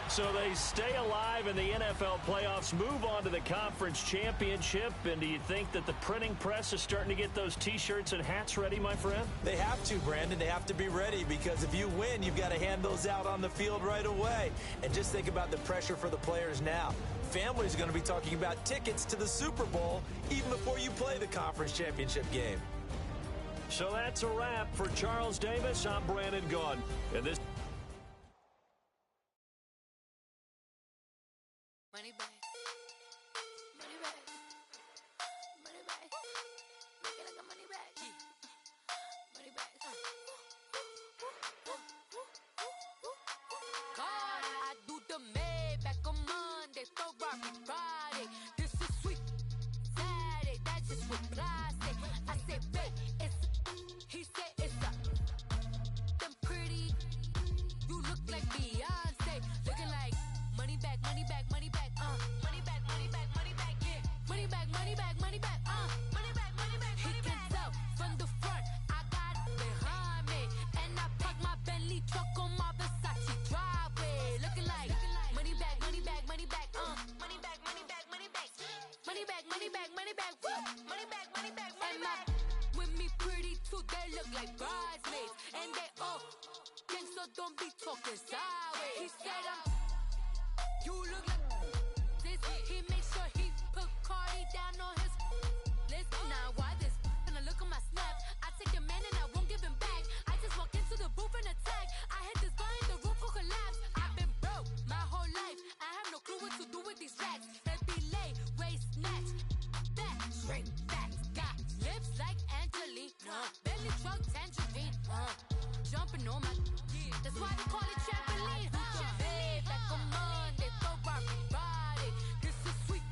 So they stay alive in the NFL playoffs, move on to the conference championship. And do you think that the printing press is starting to get those T-shirts and hats ready, my friend? They have to, Brandon. They have to be ready because if you win, you've got to hand those out on the field right away. And just think about the pressure for the players now. Families are going to be talking about tickets to the Super Bowl even before you play the conference championship game. So that's a wrap for Charles Davis. I'm Brandon Gaudin. And this Money back. Money back. Money back. Make it like a money back. Money back. God, I do the Maybach on Monday, Ferrari Friday. This is sweet Saturday. That's just with plastic. I say, babe, it's. He said it's a. Them pretty. You look like Beyonce. Looking like money back, money back, money back. Money back, money back, money back, yeah. Money back, money back, money back, money back, money back, money back. He can tell from the front, I got it behind me. And I park my Bentley truck on my Versace driveway. Looking like money back, money back, money back, money back, money back, money back. Money back, money back, money back, money back, money back, money back. With me pretty too, they look like bridesmaids. And they all gang, so don't be talking sideways. He said you look like this. He makes sure he put Cardi down on his list. Now why this? Gonna look at my snap. sleeping on my. That's why they call it trampoline. Hey, back on Monday, throw Robbie Friday. This is sweet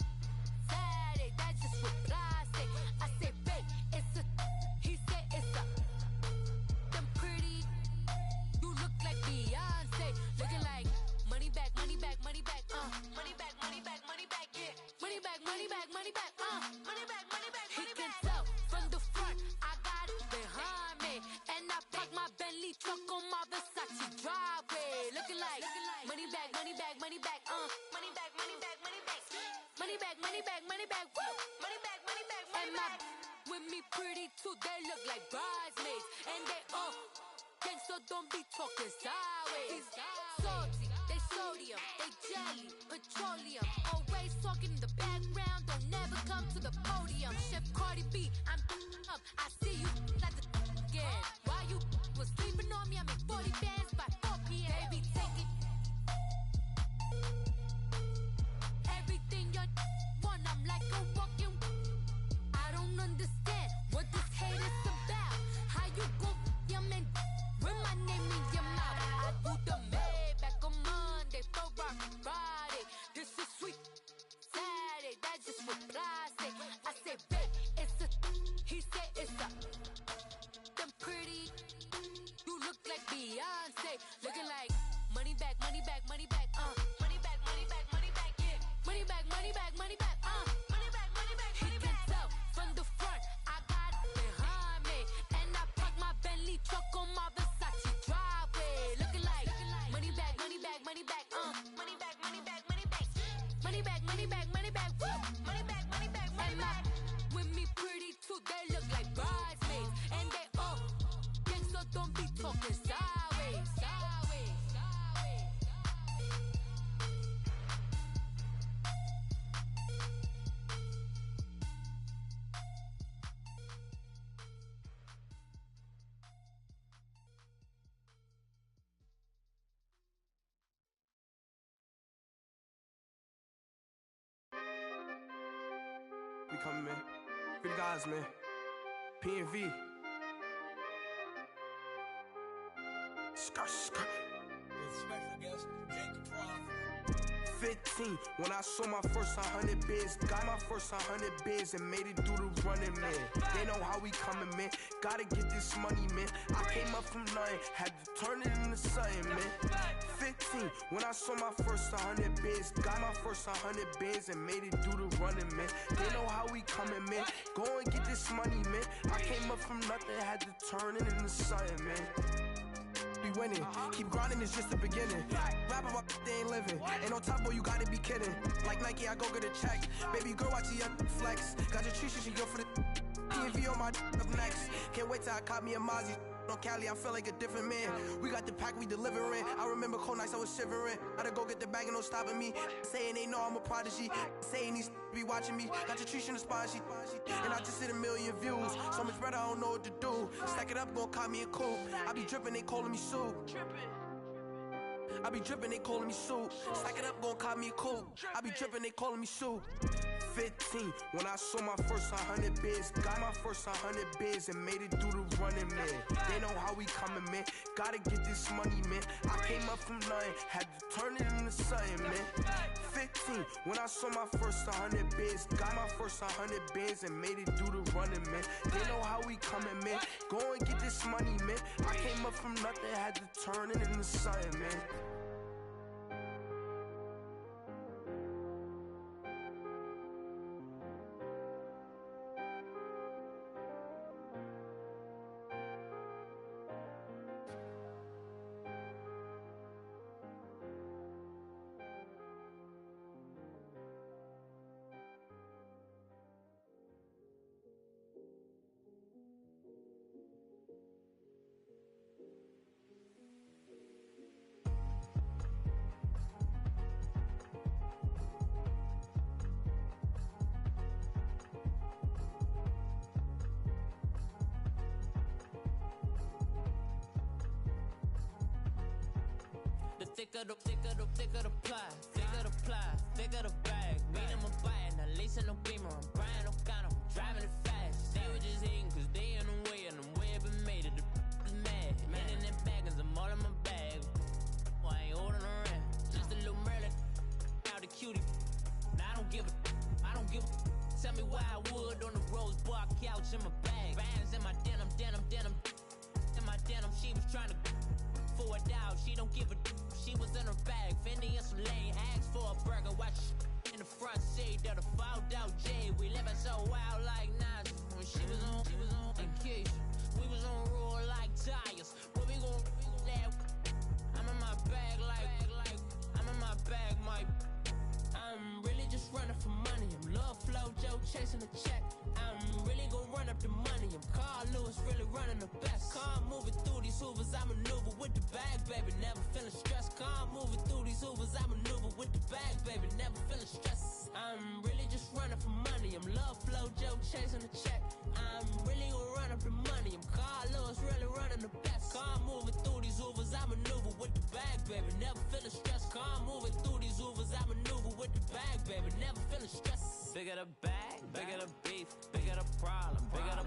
Saturday, that's just with plastic. I say, babe, it's a. He said it's a. Them pretty. You look like Beyonce, looking like money back, money back, money back, money back, money back, money back, yeah. Money back, money back, money back, money back, money back, money back. He can tell from the front, I got it behind me, and I park my Bentley truck on my Versace driveway, looking like money back, money back, money back, money back, money back, money back, money back, money back, money back, woo, money back, money back, money back. With me pretty too, they look like bridesmaids, and they all. So don't be talking sideways. Salty, they sodium, they jelly, petroleum. Always talking in the background, don't never come to the podium. Chef Cardi B, I'm up. I see you at the again. Why you was sleeping on me? I make 40 bands by 4 p.m. Baby, take it. Everything you want, I'm like a walking. I don't understand what this hate is about. How you go, your man? With my name in your mouth, I do the Maybach on Monday, for Friday. This is sweet Saturday, that's just with plastic. I say, babe, it's a. He said it's a. Them pretty. You look like Beyonce, looking like money back, money back, money back, money back, money back, money back, yeah. Money back, money back, money back, money back, money back. He can tell from the front, I got it behind me, and I park my Bentley truck on my Versace driveway, looking like money back, money back, money back, money back, money back, money back, money back, money back, money back, woo, money back, money back, money back. With me pretty too, they look like bridesmaids, and they all gang, so don't be talking sideways, sideways, sideways. We coming, man. Free the guys, man. P&V. Skirt, skirt. With special guest, Jacob Trough. 15, when I saw my first 100 bids, got my first 100 bids and made it through the running, man. They know how we coming, man. Gotta get this money, man. I came up from nothing, had to turn it into something, man. 15, when I saw my first 100 bids, got my first 100 bids and made it through the running, man. They know how we coming, man. Go and get this money, man. I came up from nothing, had to turn it into something, man. Be winning, keep grinding, it's just the beginning. Rap about they ain't living. Ain't no top boy, you gotta be kidding. Like Nike, I go get a check. Baby girl, watch your flex. Got your tree, she go for the P&V on my up next. Can't wait till I caught me a Mozzie. On Cali, I feel like a different man. We got the pack, we delivering. I remember cold nights, I was shivering. Gotta go get the bag and no stopping me. Saying they know I'm a prodigy. Saying these be watching me. Got your tree in the spot, and I just hit 1 million views. So much better, I don't know what to do. Stack it up, gon' call me a coupe. I be dripping, they calling me soup. I be dripping, they calling me soup. Stack it up, gon' call me a coupe. I be dripping, they calling me soup. 15, when I saw my first 100 bids, got my first 100 bids and made it through the running, man. They know how we coming, man. Gotta get this money, man. I came up from nothing, had to turn it into something, man. 15, when I saw my first 100 bids, got my first 100 bids and made it through the running, man. They know how we coming, man. Go and get this money, man. I came up from nothing, had to turn it into something, man. Thicker the ply, thicker the bag. Mean I'm a buyer, now lacing no beamer. I'm Brian O'Connor, I'm driving it fast. They were just hating cause they in the way, and I'm way up and made it. The is mad. Man in them baggins, so wild like Nazi. When she was on vacation. We was on roll like tires. What we gon' that? I'm in my bag like I'm in my bag, my. I'm really just running for money. I'm love flow, Joe chasing the check. I'm really gon' run up the money. I'm Carl Lewis, really running the best. Calm moving through these hoovers, I maneuver with the bag, baby. Never feeling stressed. Calm moving through these hoovers, I maneuver with the bag, baby. Never feeling stressed. I'm really just running for money. I'm love flow, Joe chasing the check. I'm really gon' run up the money. I'm Carl Lewis, really running the best. Calm moving through these hoovers, I maneuver with the bag, baby. Never feeling stressed. Calm moving through these hoovers, I maneuver with the bag, baby. Never feeling stressed. Bigger the bag, bigger the beef, bigger the problem, bigger the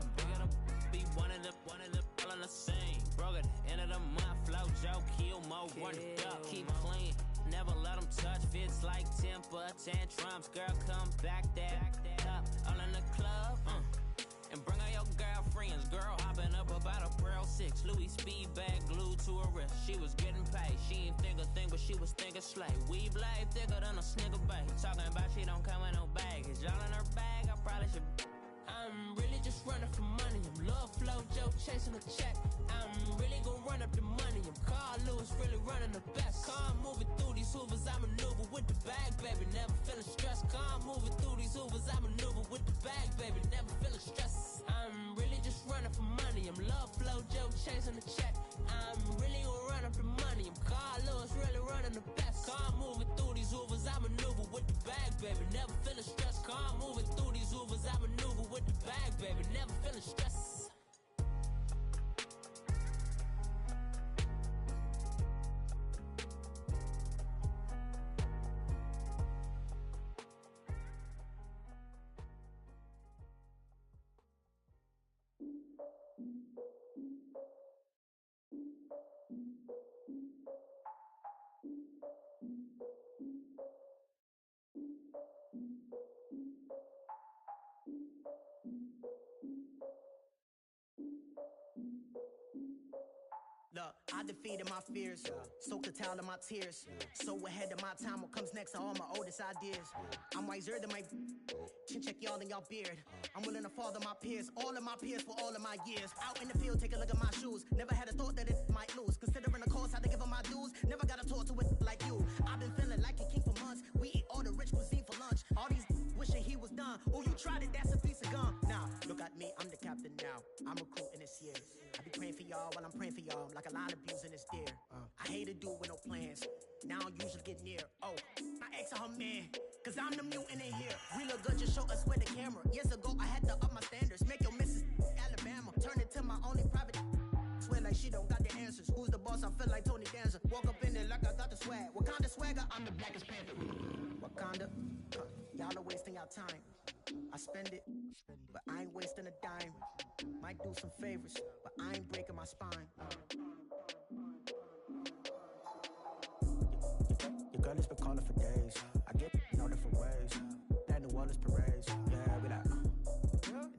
be one of the all in the same. Broke at the end of the month, flow Joe, kill mo, run it up, keep clean. Never let them touch, fits like temper, tantrums. Girl, come back that up, all in the club, and bring all your girlfriends. Girl hopping up about a Pearl 6, Louis speed bag glued to her wrist. She was getting paid, she ain't think a thing, but she was thinking slay. We blade thicker than a snigger bait. Talking about she don't come with no baggage. Y'all in her bag, I probably should. I'm really just running for money. I'm love flow, Joe chasing the check. I'm really gon' run up the money. I'm Carl Lewis, really running the best. Calm moving through these hoovers, I maneuver with the bag, baby. Never feeling stressed. Calm moving through these hoovers, I maneuver with the bag, baby. Never feeling stressed. I'm really just running for money. I'm love flow, Joe chasing the check. I'm really gon' run up the money. I'm Carl Lewis, really running the best. Calm moving through these hoovers, I maneuver with the bag, baby. Never feeling stressed. Calm moving through these hoovers, I maneuver with the bag, baby. Never feeling stressed. Look, I defeated my fears, soaked a towel in my tears. So ahead of my time, what comes next are all my oldest ideas. I'm wiser than my chin check y'all in y'all beard. I'm willing to father my peers, all of my peers for all of my years. Out in the field, take a look at my shoes. Never had a thought that it might lose. Considering the cost, had to give up my dues. Never got to talk to it like you. I've been feeling like a king for months. We eat all the rich cuisine for lunch. All these wishing he was done. Oh, you tried it, that's a piece of gum. Now, look at me, I'm the captain now. I'm recruiting this year. I be praying for y'all while I'm praying for y'all. Like a line of views in this deer. I hate to do it with no plans. Now I usually get near. Oh, my ex her man. Cause I'm the mutant in here. We look good, just show us with the camera. Years ago, I had to up my standards. Make your missus Alabama. Turn it to my only private. Swear like she don't got the answers. Who's the boss? I feel like Tony Danza. Walk up in there like I got the swag. Wakanda swagger, I'm the blackest panther. Wakanda, y'all are wasting your time. I spend it, but I ain't wasting a dime. Might do some favors, but I ain't breaking my spine. Your girl has been calling for days. I get no different ways. That New Orleans parades. Yeah, we like,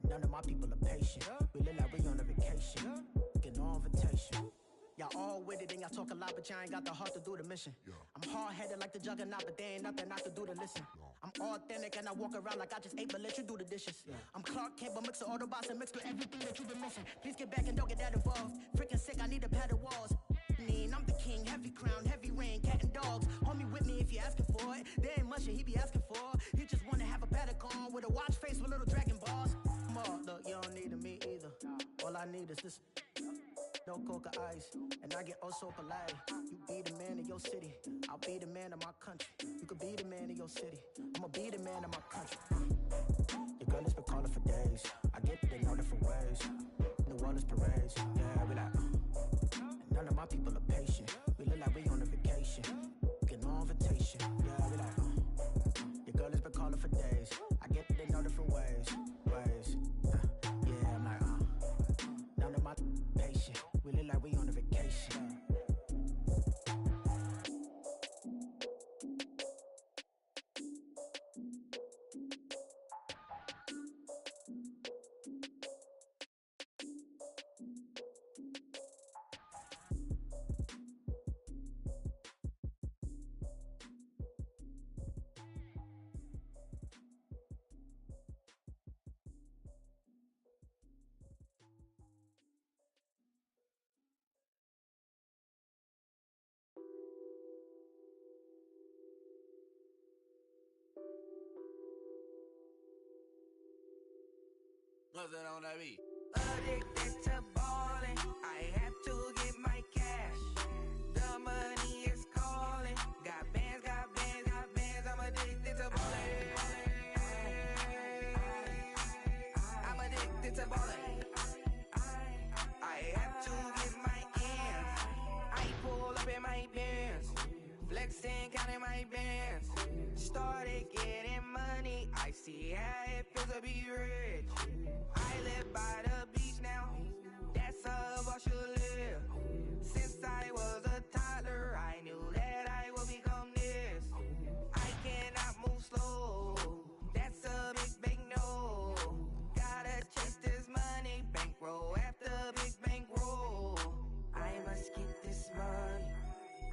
none of my people are patient. We look like we on a vacation. Get no invitation. Y'all all with it and y'all talk a lot, but y'all ain't got the heart to do the mission. I'm hard-headed like the juggernaut, but there ain't nothing I can do to listen. I'm authentic and I walk around like I just ate, but let you do the dishes. I'm Clark Kent, but mix the Autobots and mix with everything that you've been missing. Please get back and don't get that involved. Freaking sick, I need a padded walls. I'm the king, heavy crown, heavy rain, cat and dogs. Homie with me if you're asking for it. There ain't much that he be asking for. He just wanna have a paddock on with a watch face with little dragon balls. Look, you don't need me either. All I need is this. No coca ice, and I get oh so polite. You be the man of your city, I'll be the man of my country. You could be the man of your city, I'ma be the man of my country. Your girl has been calling for days. I get it in all different ways. New Orleans parades, yeah, we like. None of my people are patient. We look like we on a vacation. Get no invitation, yeah, we like. Your girl has been calling for days. I get it in all different ways. Yeah, I'm like, none of my patient. We look like we on a vacation. What's that on that beat? Addicted to ballin', I have to get my cash. The money is calling. Got bands, got bands, got bands. I'm addicted to ballin'. I'm addicted to ballin'. I have to get my ends. I pull up in my Benz, flexing, counting my bands. Started getting money. I see how it feels to be rich. I live by the beach now. That's how I should live. Since I was a toddler, I knew that I would become this. I cannot move slow. That's a big no. Gotta chase this money, bankroll after big bankroll. I must get this money.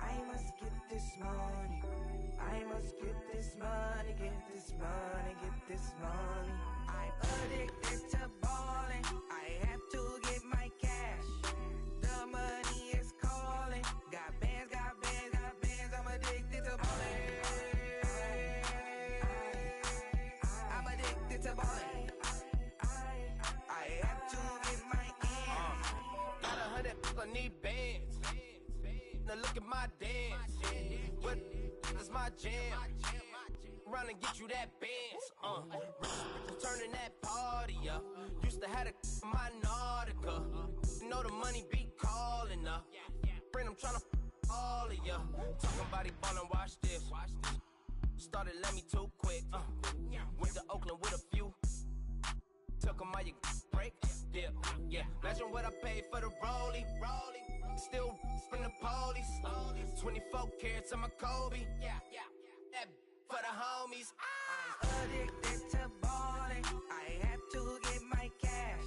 I must get this money. I must get this money, get this money, get this money. I'm addicted to ballin'. I have to get my cash. The money is calling. Got bands, got bands, got bands. I'm addicted to ballin'. I'm addicted to ballin'. I have to get my ends. Got 100, I need bands. Now look at my dance. What is my jam? Run and get you that bands. Turning that party up. Used to have a my Nautica. Know the money be calling up. Friend, I'm tryna all of ya. Talking about he ballin', watch this. Started let me too quick. Went to Oakland with a few. Took 'em all you break. Dip. Yeah. Imagine what I paid for the rollie. Still from the police. 24 carats on my Kobe. That for the homies. I'm addicted to ballin'. I have to get my cash.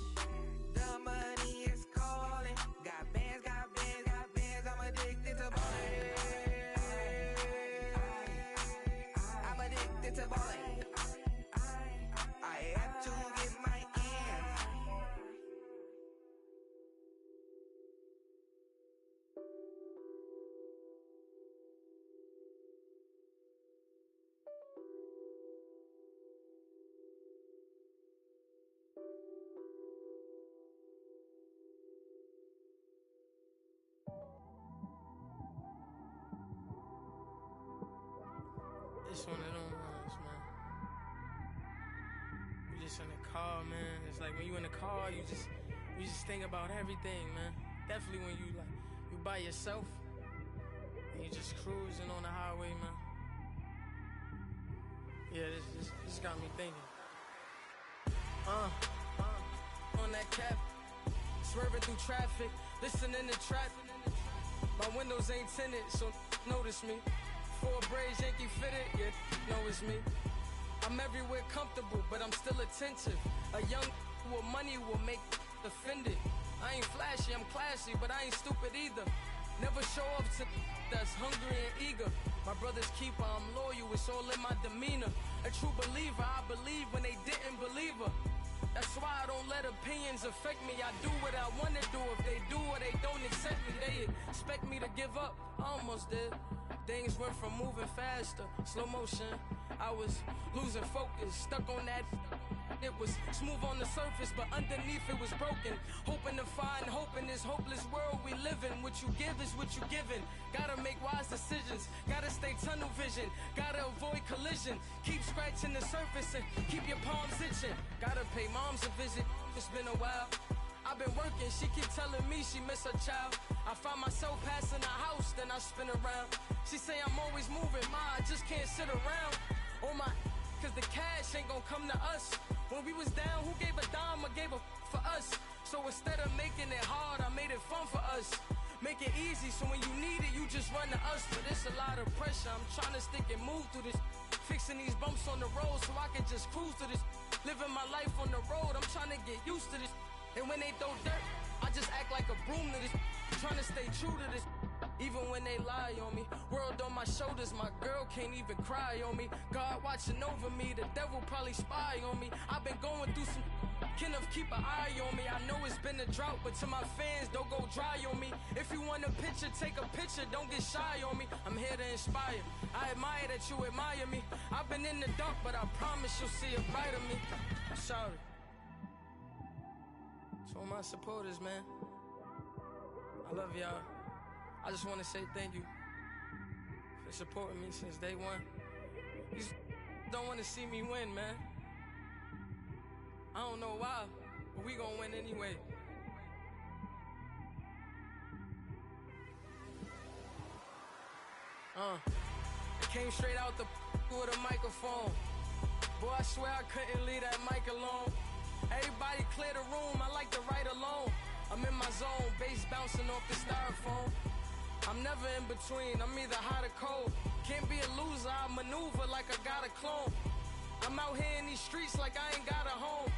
The money is calling. Got bands, got bands, got bands. I'm addicted to ballin'. I'm addicted to ballin'. I have to get my ends. It's one of them ones, man. You just in the car, man. It's like when you in the car, you just think about everything, man. Definitely when you by yourself and you just cruising on the highway, man. Yeah, this got me thinking. On that cap, swerving through traffic, listening to trap. My windows ain't tinted, so notice me. Four braids, Yankee fitted, yeah, know it's me. I'm everywhere comfortable, but I'm still attentive. A young with money will make offended. I ain't flashy, I'm classy, but I ain't stupid either. Never show up to that's hungry and eager. My brother's keeper, I'm loyal, it's all in my demeanor. A true believer, I believe when they didn't believe her. That's why I don't let opinions affect me. I do what I want to do. If they do or they don't accept me, they expect me to give up. I almost did. Things went from moving faster, slow motion. I was losing focus, stuck on that. It was smooth on the surface, but underneath it was broken. Hoping to find hope in this hopeless world we live in. What you give is what you given. Gotta make wise decisions. Gotta stay tunnel vision. Gotta avoid collision. Keep scratching the surface and keep your palms itching. Gotta pay moms a visit. It's been a while. I've been working, she keep telling me she miss her child. I find myself passing the house, then I spin around. She say I'm always moving, I just can't sit around. Oh my, cause the cash ain't gonna come to us. When we was down, who gave a dime or gave a for us? So instead of making it hard, I made it fun for us. Make it easy, so when you need it, you just run to us. But it's a lot of pressure, I'm trying to stick and move through this. Fixing these bumps on the road so I can just cruise to this. Living my life on the road, I'm trying to get used to this. And when they throw dirt, I just act like a broom to this. Trying to stay true to this. Even when they lie on me. World on my shoulders, my girl can't even cry on me. God watching over me, the devil probably spy on me. I've been going through some enough, keep an eye on me. I know it's been a drought, but to my fans, don't go dry on me. If you want a picture, take a picture, don't get shy on me. I'm here to inspire. I admire that you admire me. I've been in the dark, but I promise you'll see a brighter me. I'm sorry. all my supporters, man. I love y'all. I just want to say thank you for supporting me since day one. You just don't want to see me win, man. I don't know why, but we gonna win anyway. I came straight out the with a microphone. Boy, I swear I couldn't leave that mic alone. Everybody clear the room, I like to write alone. I'm in my zone, bass bouncing off the styrofoam. I'm never in between, I'm either hot or cold. Can't be a loser, I maneuver like I got a clone. I'm out here in these streets like I ain't got a home.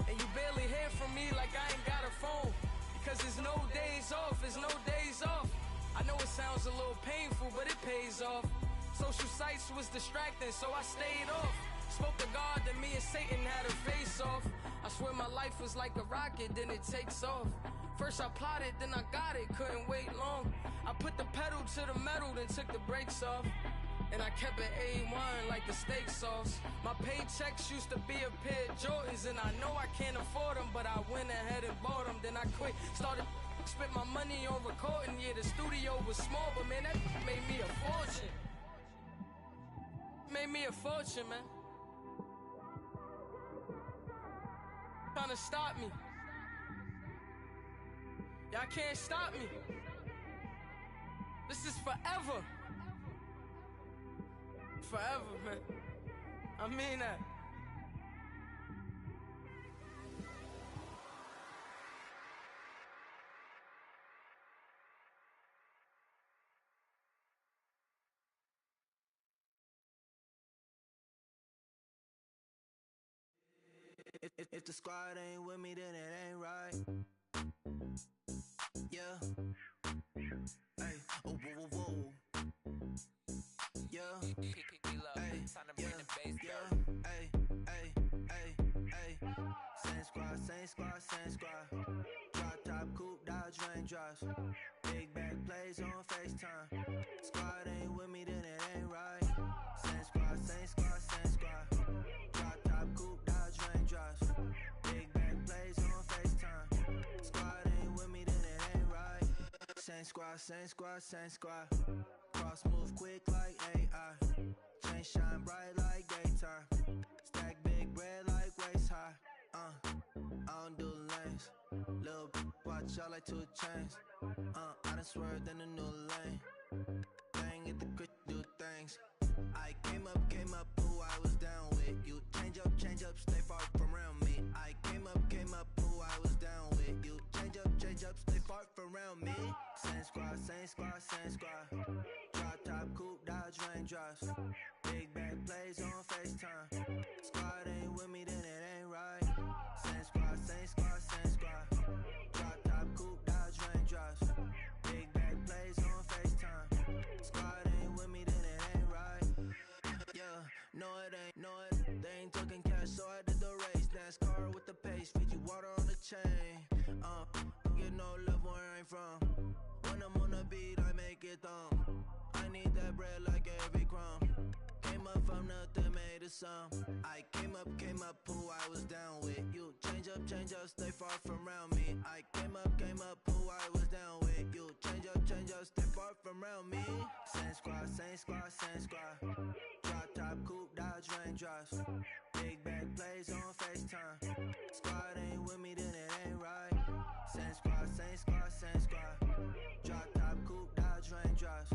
And you barely hear from me like I ain't got a phone. Because there's no days off, there's no days off. I know it sounds a little painful, but it pays off. Social sites was distracting, so I stayed off. Spoke to God, then me and Satan had a face off. I swear my life was like a rocket, then it takes off. First I plotted, then I got it, couldn't wait long. I put the pedal to the metal, then took the brakes off. And I kept it A1 like the steak sauce. My paychecks used to be a pair of Jordans, and I know I can't afford them, but I went ahead and bought them. Then I quit, started spent my money on recording. Yeah, the studio was small, but man, that made me a fortune. Made me a fortune, man. Trying to stop me. Y'all can't stop me. This is forever. Forever, man. I mean that. If the squad ain't with me, then it ain't right. Yeah. Hey, oh, whoa, whoa, whoa. Yeah. Hey, yeah. Hey, hey, hey, hey. Same squad, same squad, same squad. Drop top, coupe, Dodge raindrops. Big back plays on FaceTime. Squad ain't with me, then it ain't right. Same squad, same squad, same squad. Drop top, coupe, Dodge raindrops. Big back plays on FaceTime. Squad ain't with me, then it ain't right. Same squad, same squad, same squad. Cross move quick like AI. Chain shine bright like daytime. Stack big bread like waist high. I don't do lanes. Little watch out like 2 chains. I done swerved in a new lane. Bang at the crit, do things. I came up, who I was down with. You change up, stay far from around me. I came up, who I was down with. You change up, stay far from around me. Same squad, same squad, same squad. Drop top, coupe, Dodge raindrops. Big back plays on FaceTime. Squad ain't with me, then it ain't right. Same squad, same squad, same squad. Drop top, coupe, Dodge raindrops. Big back plays on FaceTime. Squad ain't with me, then it ain't right. Yeah, no it ain't, no it. They ain't talking cash, so I did the race. NASCAR with the pace, feed you water on the chain. Get no love where I ain't from. When I'm on the beat, I make it thumb. I need that bread like every crumb. Came up from nothing, made a sum. I came up, who I was down with. You change up, stay far from around me. I came up, who I was down with. You change up, stay far from around me. Same squad, same squad, same squad. Drop top, coupe, Dodge raindrops. Big back plays on FaceTime. Squad ain't with me, then it ain't right. Same squad, same squad, same squad. Drop top, coupe, Dodge raindrops.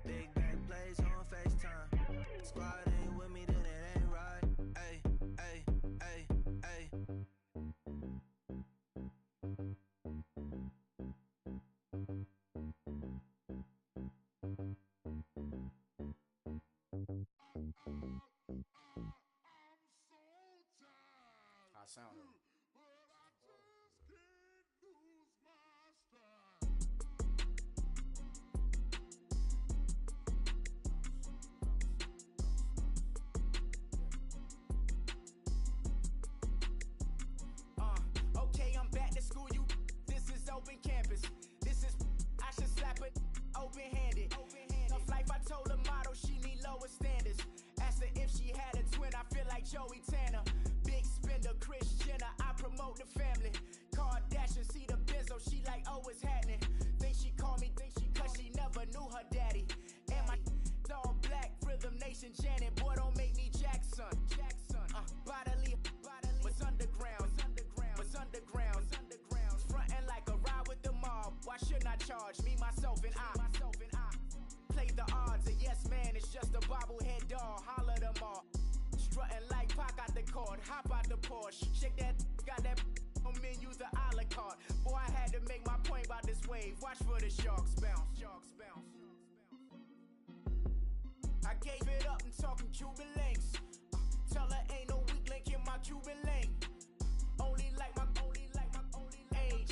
Big back plays on FaceTime. Squad ain't with me, then it ain't right. Ay, ay, ay, ay. I sound it. Okay, I'm back to school, you. This is open campus. This is, I should slap it open-handed. Tough life, I told her motto, she need lower standards. Asked her if she had a twin, I feel like Joey Tanner. Big spender, Chris Jenner, myself and I. Play the odds, a yes man is just a bobblehead doll. Holler them all. Strutting like Pac out the court, hop out the Porsche. Shake that, got that on menu, the a la carte. Boy, I had to make my point about this wave. Watch for the sharks bounce. Sharks bounce. I gave it up and talking Cuban links. Tell her ain't no weak link in my Cuban link. Only like my age.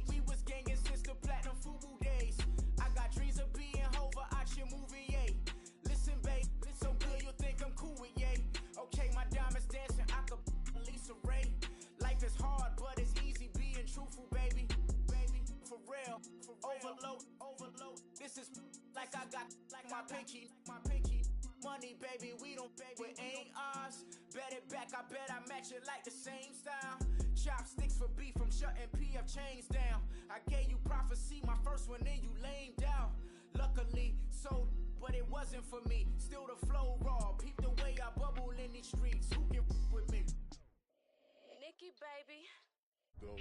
We was gangin' since the platinum FUBU days. I got dreams of being Hova out your movie, yay. Listen, babe, so good you'll think I'm cool with yay. Okay, my diamonds dancing, I could Lisa Ray. Life is hard, but it's easy being truthful, baby. For real. Overload. This is like I got like my pinky. Money, baby, we don't pay, it ain't ours. Bet it back, I bet I match it like the same style. Chopsticks for beef from shutting PF chains down. I gave you prophecy, my first one, then you lamed out. Luckily, so, but it wasn't for me. Still the flow raw, peep the way I bubble in these streets. Who can with me? Nikki, baby. Go.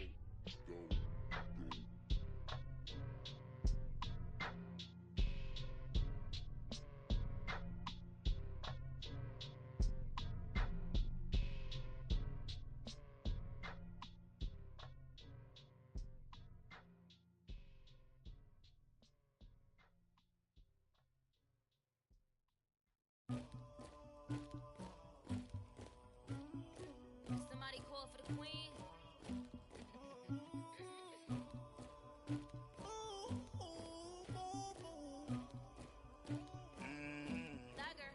Somebody call for the queen. Dagger.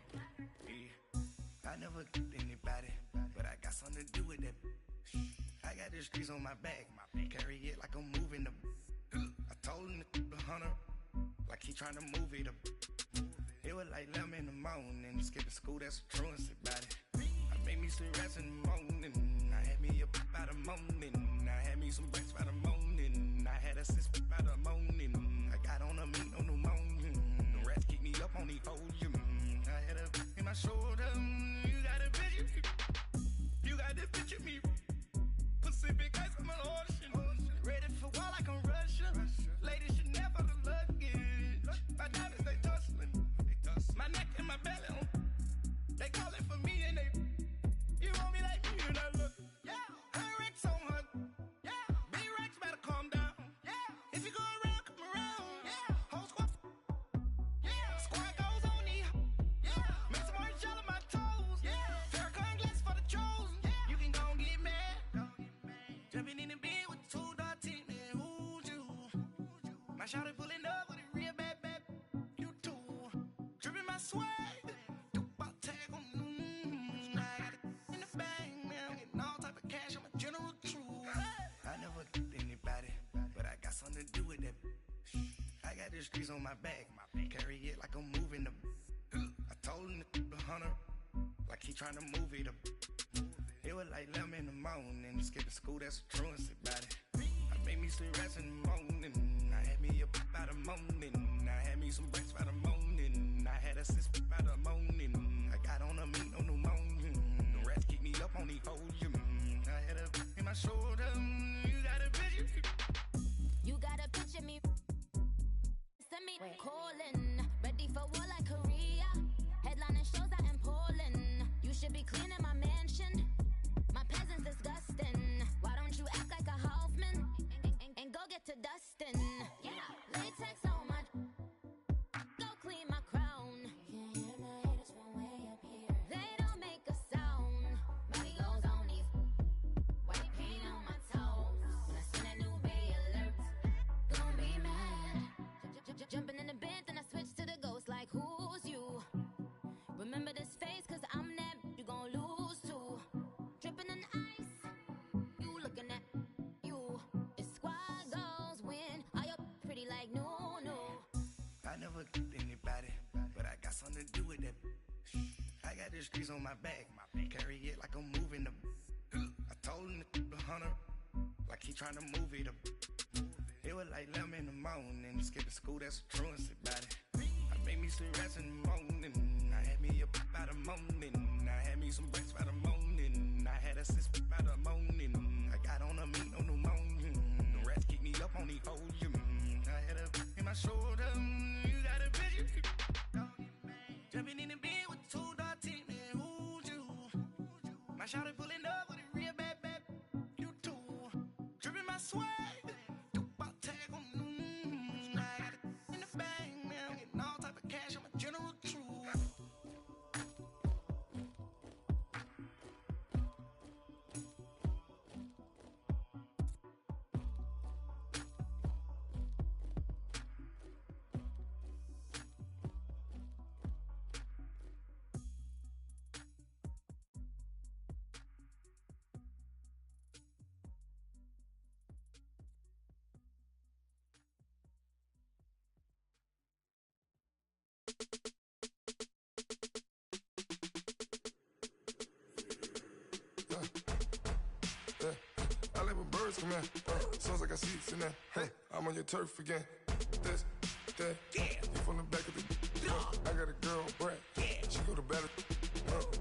I never get anybody, but I got something to do with that. I got the streets on my back, carry it like I'm moving the. I told him to the hunter, like he trying to move it up. It was like 11 in the morning, skipping school, that's a truancy about it. I made me some rest in the morning, I had me a pop by the morning, I had me some breaks by the morning, I had a six by the morning, I got on a meat on the morning, the rats keep me up on the podium, I had a in my shoulder, you got a picture me, you got this picture me, Pacific ice on my ocean, ready for war like I'm Russia, ladies should never the luggage, my diamonds they tussling, my neck and my belly on, they call it for me and they, you want me like me and I look, yeah, her Rex on her, yeah, big Rex better calm down, yeah, if you go around, come around, yeah, whole squad, yeah, squad goes on the, yeah, make some orange gel on my toes, yeah, Farrakhan glass for the chosen, yeah, you can go and get mad, jumping in the bed with two dark teeth, man, who's you, my shawty pulling up with a real bad, you too, dripping my swag, tag on, I got it in the bag, man, I'm getting all type of cash, I'm a general true, I never get anybody, but I got something to do with that, I got the streets on my back, carry it like I'm moving the, I told him to the hunter, like he trying to move it up, it was like 11 in the morning, skipping school, that's a truancy about it, I made me some rest in the morning, I had me a pop by the morning, I had me some breaks by the morning, I had a six by the morning, I got on a meat on the morning, the rats keep me up on the podium, I had a in my shoulder, you got a picture me. You got a picture me. Send me calling. Ready for war like Korea. Headlining shows out in Poland. You should be cleaning my mansion. My peasants disgusting. Why don't you act like a Hoffman and go get to dustin'? Yeah, latex on my. Go clean my crown. Can't hear my haters from way up here. They don't make a sound. Money goes on these. White paint on my toes. When I send a new bay alert, gon' be mad. Jumping in the bed, then I switch to the ghost like who's you? Remember this face, cause I'm that you gon' lose too. Dripping in ice, you looking at you. It's squad goals win. Are you pretty like no? I never get anybody, but I got something to do with that. I got the streets on my back, carry it like I'm moving the, I told him to the hunter, like he trying to move it up. It was like 11 in the morning, skipping school, that's a truancy about it. I made me some rest in the morning, I had me a pop by the morning, I had me some breaks by the morning, I had a six by the morning, I got on a meat on the morning, the rats keep me up on the podium, I had a in my shoulder. shot it pulling up with it real bad. You too. Dripping my swag. Do about tag on. I got it in the bag, man. I'm getting all type of cash. I'm a general truth. I like when birds come in. Sounds like I seats in there. I'm on your turf again. This, that. You from the back of the. I got a girl, Brad. She go to battle.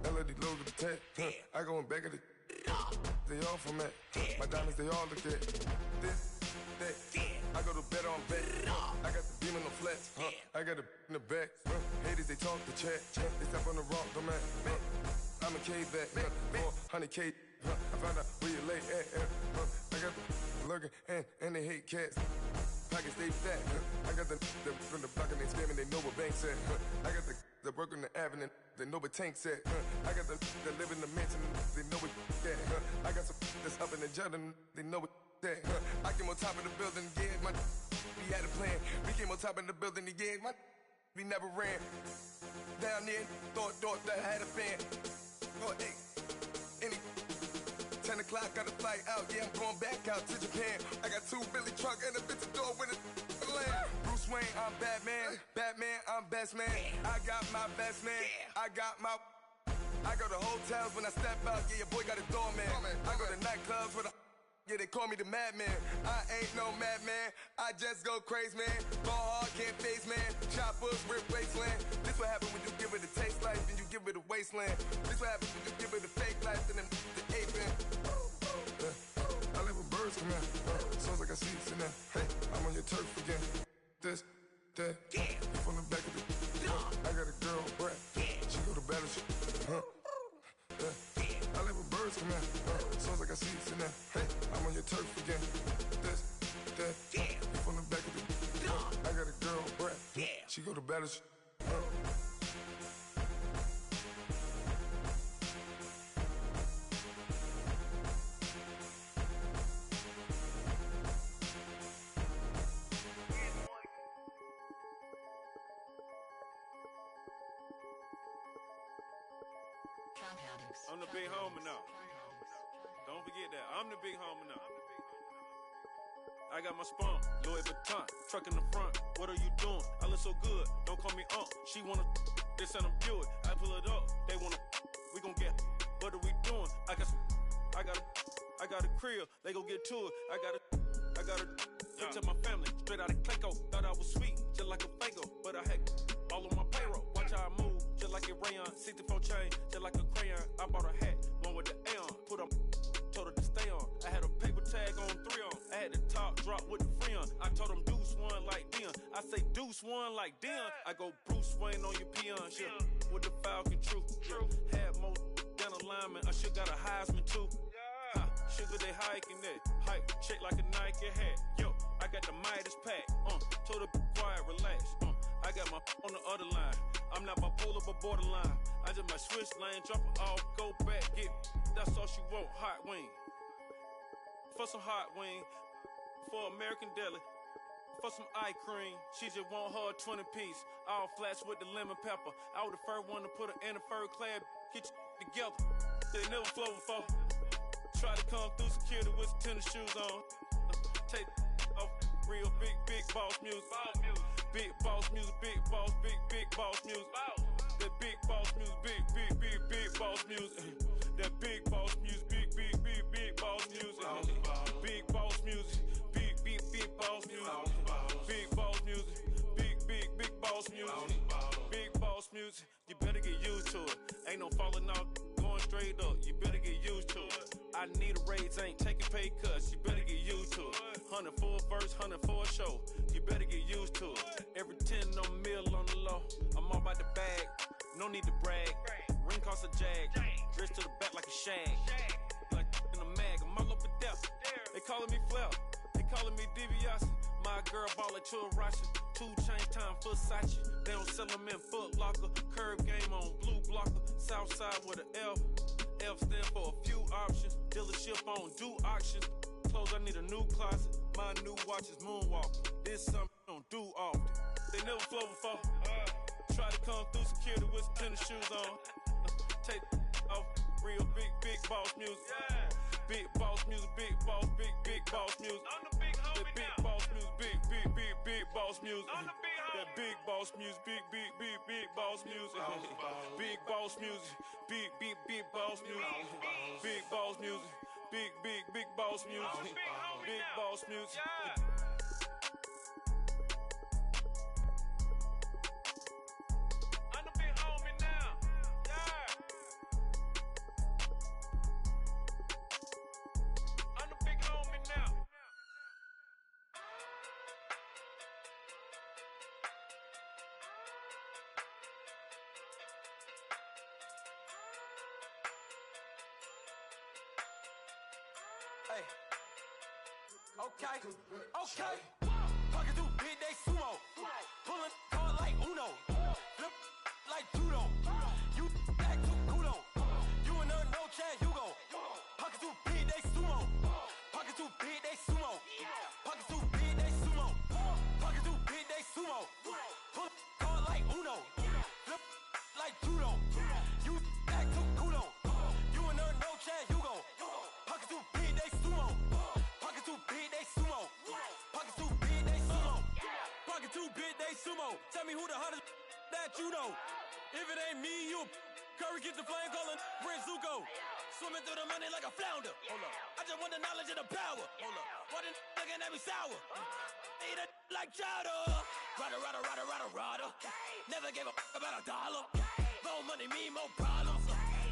LAD logo the tag. I go in back of the. They all from that. My diamonds, they all look at. This, that. I go to bed on bed. I got the beam on the flats. I got a in the back. Haters, they talk the chat. They step on the rock, the man. I'm a K back. 400K. I found out where you lay at. I got the lurking and they hate cats. Pockets stay fat. I got the from the block and they scamming, they know what banks at. I got the work on the avenue, they know what tanks at. I got the live in the mansion, they know what that. I got some that's up in the jungle, they know what that. I came on top of the building, yeah, my we had a plan. We came on top of the building, yeah, my we never ran. Down there, thought that I had a fan. Oh, hey, any 10 o'clock, got a flight out, yeah, I'm going back out to Japan. I got 2 Billy truck and a bitch door with a land. Bruce Wayne, I'm Batman. Batman, I'm best man. I got my best man. I go to hotels when I step out, yeah, your boy got a doorman. I go to nightclubs with a yeah, they call me the madman. I ain't no madman. I just go crazy, man. Ball hard, can't face, man. Choppers, rip wasteland. This what happen when you give it a taste life and you give it a wasteland. This what happens when you give it a fake life and then the ape in. I live with birds come in. Sounds like I see it in there. Hey, I'm on your turf again. This, that. You from the back of the. I got a girl, Brad. She go to battle. I live with birds come in. Sounds like I see it in there. Hey, I'm on your turf again. This, that. You from the back of the. I got a girl, Brad. She go to battle. I'm the big homie now. Don't forget that. I'm the big homie now. I got my spunk, Louis Vuitton, truck in the front. What are you doing? I look so good. Don't call me She wanna this and I'm Buick. I pull it up. They wanna we gon' get. What are we doing? I got a crib. They gon' get to it. I got a picture my family straight out of Clayco. Thought I was sweet, just like a Fago, but I had all on my payroll. Watch how I move, just like a rayon. 64 chain, just like a crayon. I bought a hat, one with the Aeon. Put on, told her to stay on. I had a paper tag on 3 on. I had the top drop with the free on. I told him Deuce one like Dion. I say Deuce one like Dion. I go Bruce Wayne on your peon. Yeah. With the Falcon, true. Had more than a lineman. I should got a Heisman too. Sugar, they hiking that. Hike, shake like a Nike hat. Yo, I got the Midas pack. Told her quiet, relax. I got my on the other line. I'm not bipolar, but borderline. I just might switch lane, drop it off, go back, get. That's all she want, hot wing. For some hot wing, for American deli. For some eye cream, she just want her 20-piece. All flats with the lemon pepper. I was the first one to put her in the fur clad. Get you together. They never flow before. Try to come through security with some tennis shoes on. Take off real big boss music. Big boss music, big boss music. That big boss music, big boss music. That big boss music, big boss music. Big boss music, big boss music. Big boss music, big boss music. Big boss music, you better get used to it. Ain't no falling off, going straight up. You better get used to it. I need a raise, ain't taking pay cuts. You better get used to it. 100 for a verse, 100 for a show. You better get used to it. Every 10 on a meal on the low. I'm all about the bag, no need to brag. Ring cost a jag, dressed to the back like a shag. Like in a mag, I'm all up and down. They calling me Flair, they calling me DiBiase. My girl ball like Churrashi, 2 chain time Versace. They don't sell them in Foot Locker. Curb game on blue blocker. Southside with an F. F stand for a few options. Dealership on do auctions. Clothes, I need a new closet. My new watch is moonwalking. This something I don't do often. They never flow before. Try to come through security with some tennis shoes on. Take off. Real big boss music. Big boss music, big boss music. I'm the big homie that big now. boss music, big boss music. I'm the big homie. That big boss music, big boss music. Big boss music, big boss music. Big boss music, big boss music. I'm the big homie Big now. boss music. Yeah. I'm the big homie now. Yeah. I'm the big homie now. Hey. Okay. Pocket through big day sumo. Pulling hard like Uno. Flip like judo. You act too kudo. You and her no Chad Hugo. Pocket through big day sumo. Pocket through big day sumo. Pocket through big day sumo. Pocket through big day sumo. Pull hard like Uno. Flip like judo. You act too kudo. You and her no Chad Hugo. Pocket through big day sumo. Pocket too big, they sumo. Pocket too big, they sumo. Pocket too big, they sumo. Tell me who the hottest that you know. If it ain't me, you Curry get the flame calling Prince Zuko. Swimming through the money like a flounder. Hold up. I just want the knowledge and the power. Hold up. Why the looking at me sour? Eat it like chowder. Rada. Never gave a about a dollar. More money, me, more problems.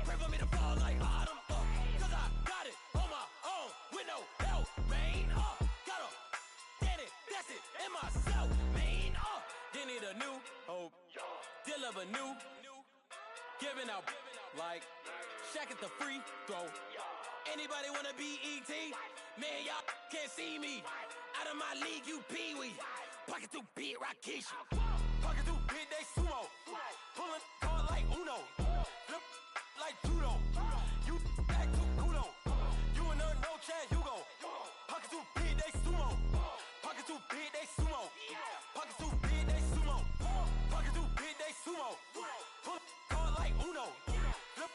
Pray for me to fall like autumn. Cause I got it on my own with no help, man. Gotta get it, that's it, in myself, man. They need a new hope, deal of a new, giving out like Shaq at the free throw. Anybody wanna be ET? Man, y'all can't see me. Out of my league, you pee-wee. Pocket too big, Rakishi. Pocket too big, they sumo. Pulling hard like Uno. Flip like judo. You act too kudo. You and her no Chad Hugo. Pocket too big, they sumo. Pocket too big, they sumo. Pocket too big, they sumo. Pocket too big, they sumo. Pull hard like Uno. Flip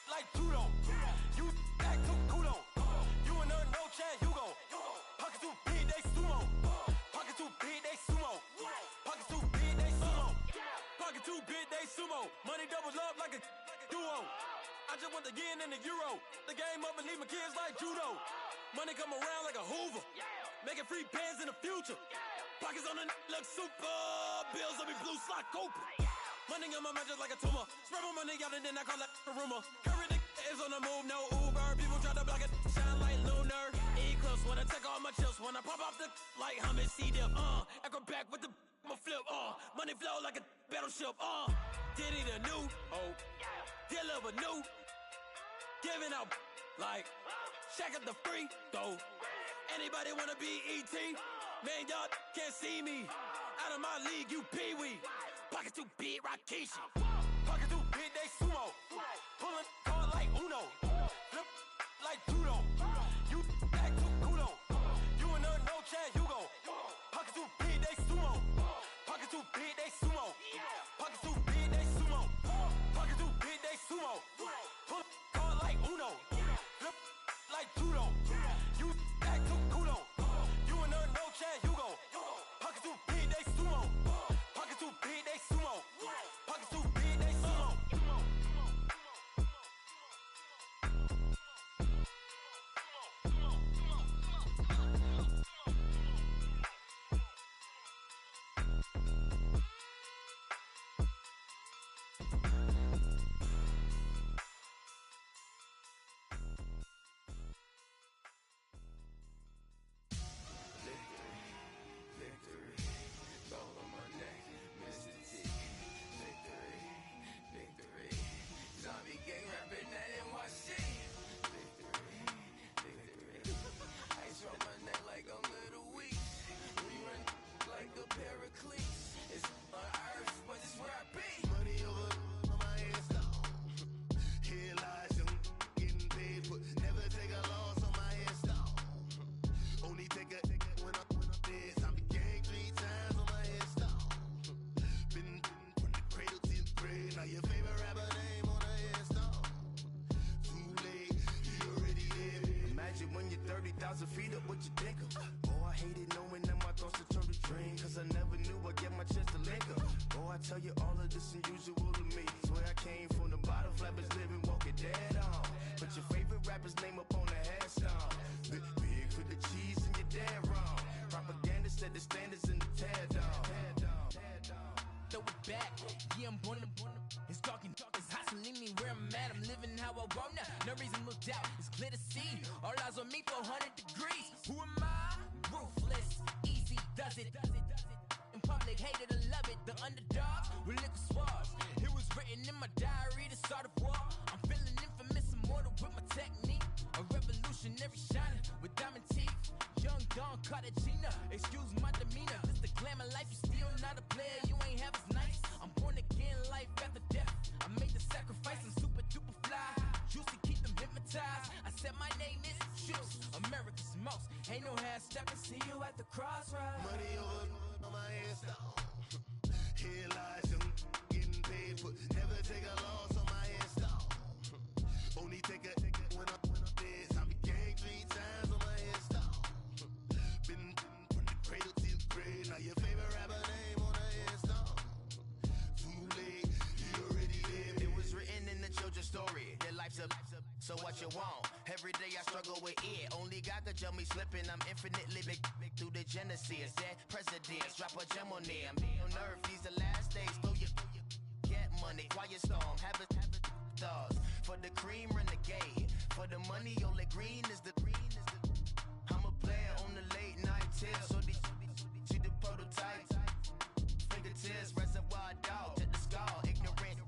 like judo. You act too kudo. You and her no Chad Hugo. Pocket too big, they sumo. Pocket too big, they sumo. Pocket too big, they sumo. Pocket too big, they sumo. Money doubles up like a duo. I just want the yen and the euro. The game up and leave my kids like judo. Money come around like a Hoover. Making free bands in the future. Pockets on the look super. Bills on me blue slot Cooper. Money on my mind just like a tumor. Spread my money out and then I call that a rumor. Curry the is on the move, no Uber. People try to block it, shine like lunar. Eclipse wanna take all my chips. Wanna pop off the like hummus C-dip. Acrobat with the flip. Money flow like a battleship. Diddy the new hope. Deliver new. Giving out like Shaq at the free throw. Anybody wanna be ET? Man, y'all can't see me. Out of my league, you pee-wee. Pocket too big, Rakishi. Pocket too big, they sumo. Pulling hard like Uno. Flip like judo. You act too kudo. You and her no Chad Hugo. Pocket too big, they sumo. Pocket too big, they sumo. Pocket too big, they sumo. Pocket too big, they sumo. Pull hard like Uno. Flip like judo. You act too kudo. You and her no Chad Hugo. Pocket too big, they sumo. Pocket too big, they sumo. Pocket too big, they sumo. chest of liquor. Oh, I tell you all of this unusual to me. Swear I came from the bottom, flappers living, walking dead on. Put your favorite rapper's name up on the headstone. Big for the cheese and you're dead wrong. Propaganda set the standards in the tear down. Throw it back, yeah, I'm born to. It's talking, it's hustling me where I'm at. I'm living how I want now. No reason to doubt, it's clear to see. All eyes on me, 400 degrees. Who am I? Ruthless, easy, does it. In public, hate it or love it. The underdogs with liquor swabs. It was written in my diary to start a war. I'm feeling infamous, immortal with my technique. A revolutionary shining with diamond teeth. Young Don Cartagena, excuse my demeanor. This the glamour life, you still not a player, you ain't half as nice. I'm born again, life after death. I made the sacrifice, I'm super duper fly. Juicy, keep them hypnotized. I said my name is Juice, America's most. Ain't no half stepping, see you at the crossroads. Money over on my headstone. Here lies young, getting paid, but never take a loss on my headstone. Only take a when I'm dead. I be gang 3 times on my headstone. Been from the cradle to the grave. Now your favorite rapper name on the headstone. Too late, you already lived. It was written in the children's story. Their life's up, so what you want? Every day I struggle with it. Only God could jump me slipping. I'm infinitely big through the genesis. Dead presidents, drop a gem on them. On earth, these the last days. Throw your get money, quiet storm. Have it stars. For the cream, renegade. For the money, only green is the. I'm a player on the late night till. So these see the prototype. Fingertips, reservoir dog to the skull. Ignorant.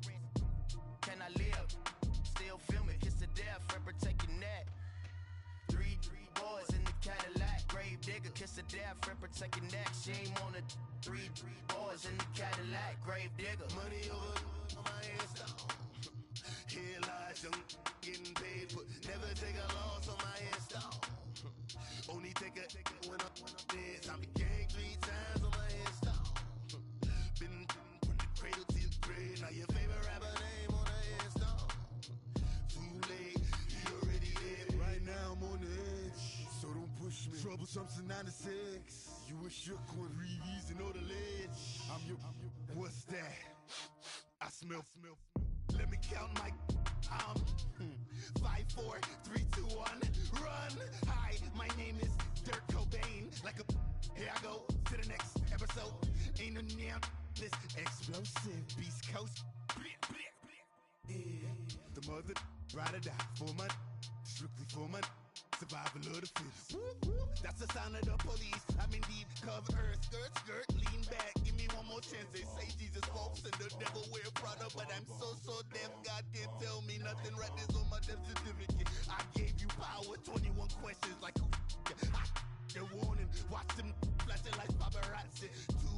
Can I live? Still film it. Kiss to death, friend, protect your neck. Three boys in the Cadillac. Grave digger, kiss to death, friend, protect your neck. Shame on the three boys in the Cadillac. Grave digger. Money over on my headstone. Here lies young, getting paid, but never take a loss on my headstone. Only take a when I'm dead. I be gang 3 times on my headstone. Been from the cradle to the grave. Now your favorite rapper name on the headstone. Too late, you already dead. Right now I'm on the edge, so don't push me. Troublesome to 96. You a shook one, Reeves and know the ledge. I'm your. What's that? I smell. Let me count my 5, 4, 3, 2, 1, run. Hi, my name is Dirk Cobain. Like a here I go to the next episode. Ain't no damn this explosive Beast Coast. Yeah. The mother ride or die for my strictly for my survival of the fittest. That's the sound of the police. I'm indeed cover earth, skirt, lean back. Give me one more chance. They say Jesus walks and the devil wear Prada, but I'm so deaf. God can't tell me nothing. Right this on my death certificate. I gave you power. 21 questions like who? They're warning. Watch them flashing like paparazzi.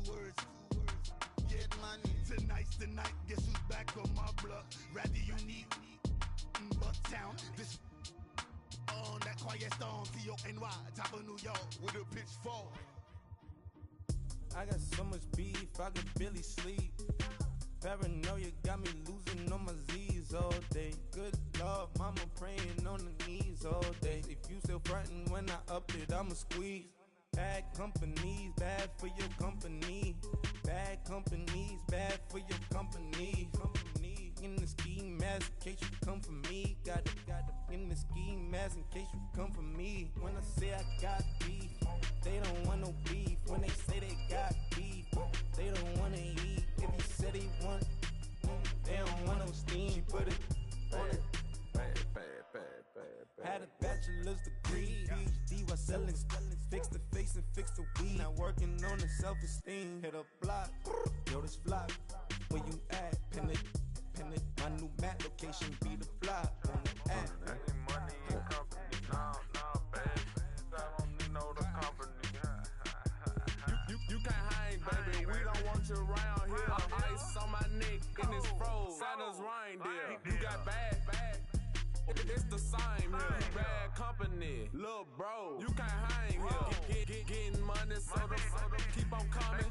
2 words. Get money. Tonight's the night. Guess who's back on my block? Rather unique. Bucktown. This. On that quiet storm, T-O-N-Y, top of New York, with a pitchfork. I got so much beef, I could barely sleep. Paranoia got me losing on my Z's all day. Good Lord, mama praying on the knees all day. If you still frontin' when I up it, I'ma squeeze. Bad companies, bad for your company. Bad companies, bad for your company. In the ski mask in case you come for me. Got it in the ski mask in case you come for me. When I say I got beef, they don't want no beef. When they say they got beef, they don't wanna eat. If you said they want, they don't want no steam. Put it on it. Had a bachelor's degree, PhD while selling. Fix the face and fix the weed. Now working on the self-esteem. Hit a block, yo this flock. Where you at? Pin it. My new map location be the flop on the app. Money and company, no, baby. I don't need no the company. You can't hang, baby. We don't want you around here. Ice on my neck in this froze. Santa's reindeer. You got bad. It's the same here. Bad company, little bro. You can't hang here. Getting money, so the keep on coming.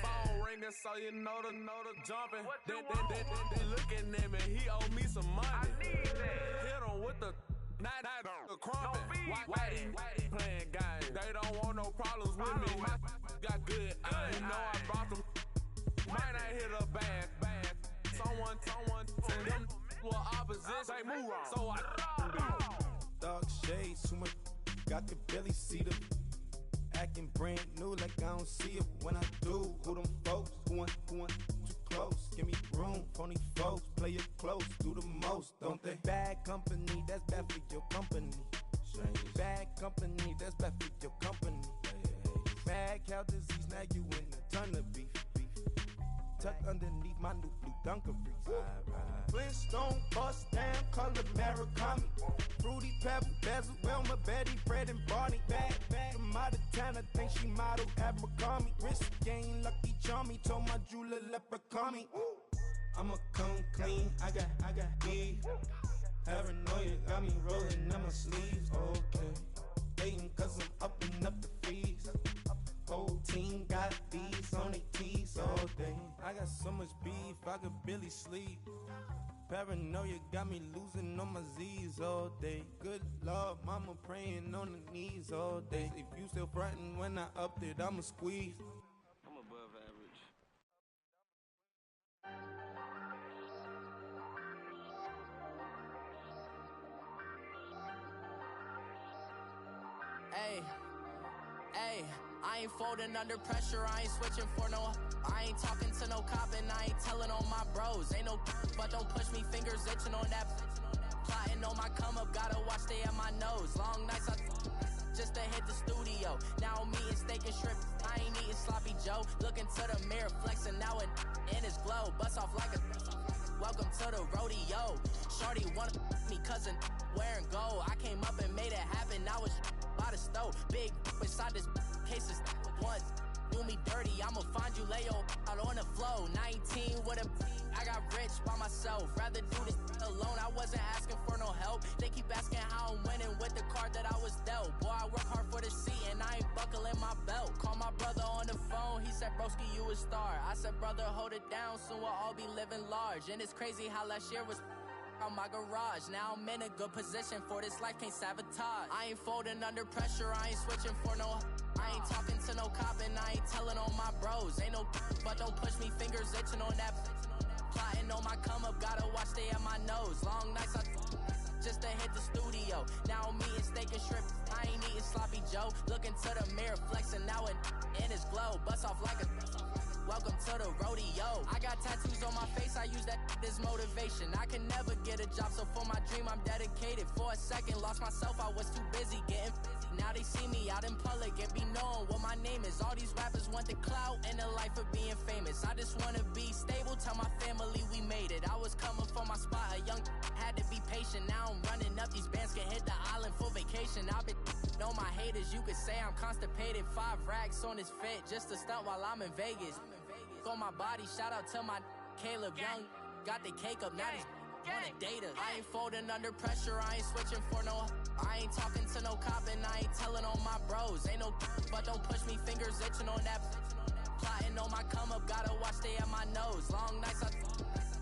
Phone ringing, so you know the jumping. They looking at me, he owe me some money. Hit him with the not the crumping. Why they playing games? They don't want no problems with me. Got good, you know I brought them. Hey, move on. So I dog shades, too much. I could barely see them. Acting brand new like I don't see it when I do. Who them folks? Who want too close? Give me room, phony folks. Play it close, do the most, don't they? Bad company, that's bad for your company. Bad company, that's bad for your company. Mad cow disease, now you in a ton of beef. Tuck underneath my new blue dungarees. Flintstone, bust down, color Murakami. Fruity Pebble, Basil, Wilma, Betty, Fred, and Barney. Bad from out of town, I think she model Abercrombie. Wrist game, Lucky Charmy, told my jeweler leprechaun. I'ma come clean, I got beef. Paranoia got me rolling in my sleeves, okay. Hating cause I'm upping up the fees. Whole team got these on their tees all day. I got so much beef, I could barely sleep. Paranoia got me losing on my Z's all day. Good Lord, mama praying on the knees all day. If you still frontin' when I upped it, I'ma squeeze. I'm above average. Hey, I ain't folding under pressure, I ain't switching for no. I ain't talking to no cop and I ain't telling on my bros. Ain't no but don't push me, fingers itching on that. Plotting on my come up, gotta watch stay at my nose. Long nights just to hit the studio. Now I'm eating steak and shrimp, I ain't eating sloppy Joe. Looking to the mirror, flexing now it in his glow. Bust off like a welcome to the rodeo. Shorty wanna me cousin wearing gold. I came up and made it happen, I was by the stove. Big inside this cases once. Do me dirty, I'ma find you, lay your out on the floor. 19 with a I got rich by myself. Rather do this alone, I wasn't asking for no help. They keep asking how I'm winning with the card that I was dealt. Boy, I work hard for the seat and I ain't buckling my belt. Call my brother on the phone, he said, broski, you a star. I said, brother, hold it down, soon we'll all be living large. And it's crazy how last year was on my garage. Now I'm in a good position for this life, can't sabotage. I ain't folding under pressure, I ain't switching for no. I ain't talking to no cop and I ain't telling on my bros. Ain't no but don't push me, fingers itching on that. Plotting on my come up, gotta watch stay at my nose. Long nights just to hit the studio. Now I'm eating steak and shrimp, I ain't eating sloppy Joe. Looking to the mirror, flexing now it in his glow. Bust off like a welcome to the rodeo. I got tattoos on my face, I use that as motivation. I can never get a job, so for my dream I'm dedicated. For a second, lost myself, I was too busy getting busy. Now they see me out in public and be knowing what my name is. All these rappers want the clout and the life of being famous. I just wanna be stable, tell my family we made it. I was coming for my spot, a young had to be patient. Now I'm running up, these bands can hit the island for vacation. I've been know my haters, you could say I'm constipated. 5 racks on his fit, just to stunt while I'm in Vegas. On my body, shout out to my Caleb Young. Got the cake up, now he's wanna date us. I ain't folding under pressure, I ain't switching for no. I ain't talking to no cop and I ain't telling on my bros. Ain't no but don't push me, fingers itching on that. Plotting on my come up, gotta watch stay at my nose. Long nights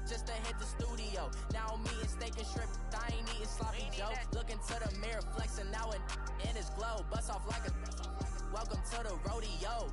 just to hit the studio. Now I'm eating steak and shrimp, I ain't eating sloppy Joe. Looking to the mirror, flexing now it in his glow. Bust off like a welcome to the rodeo.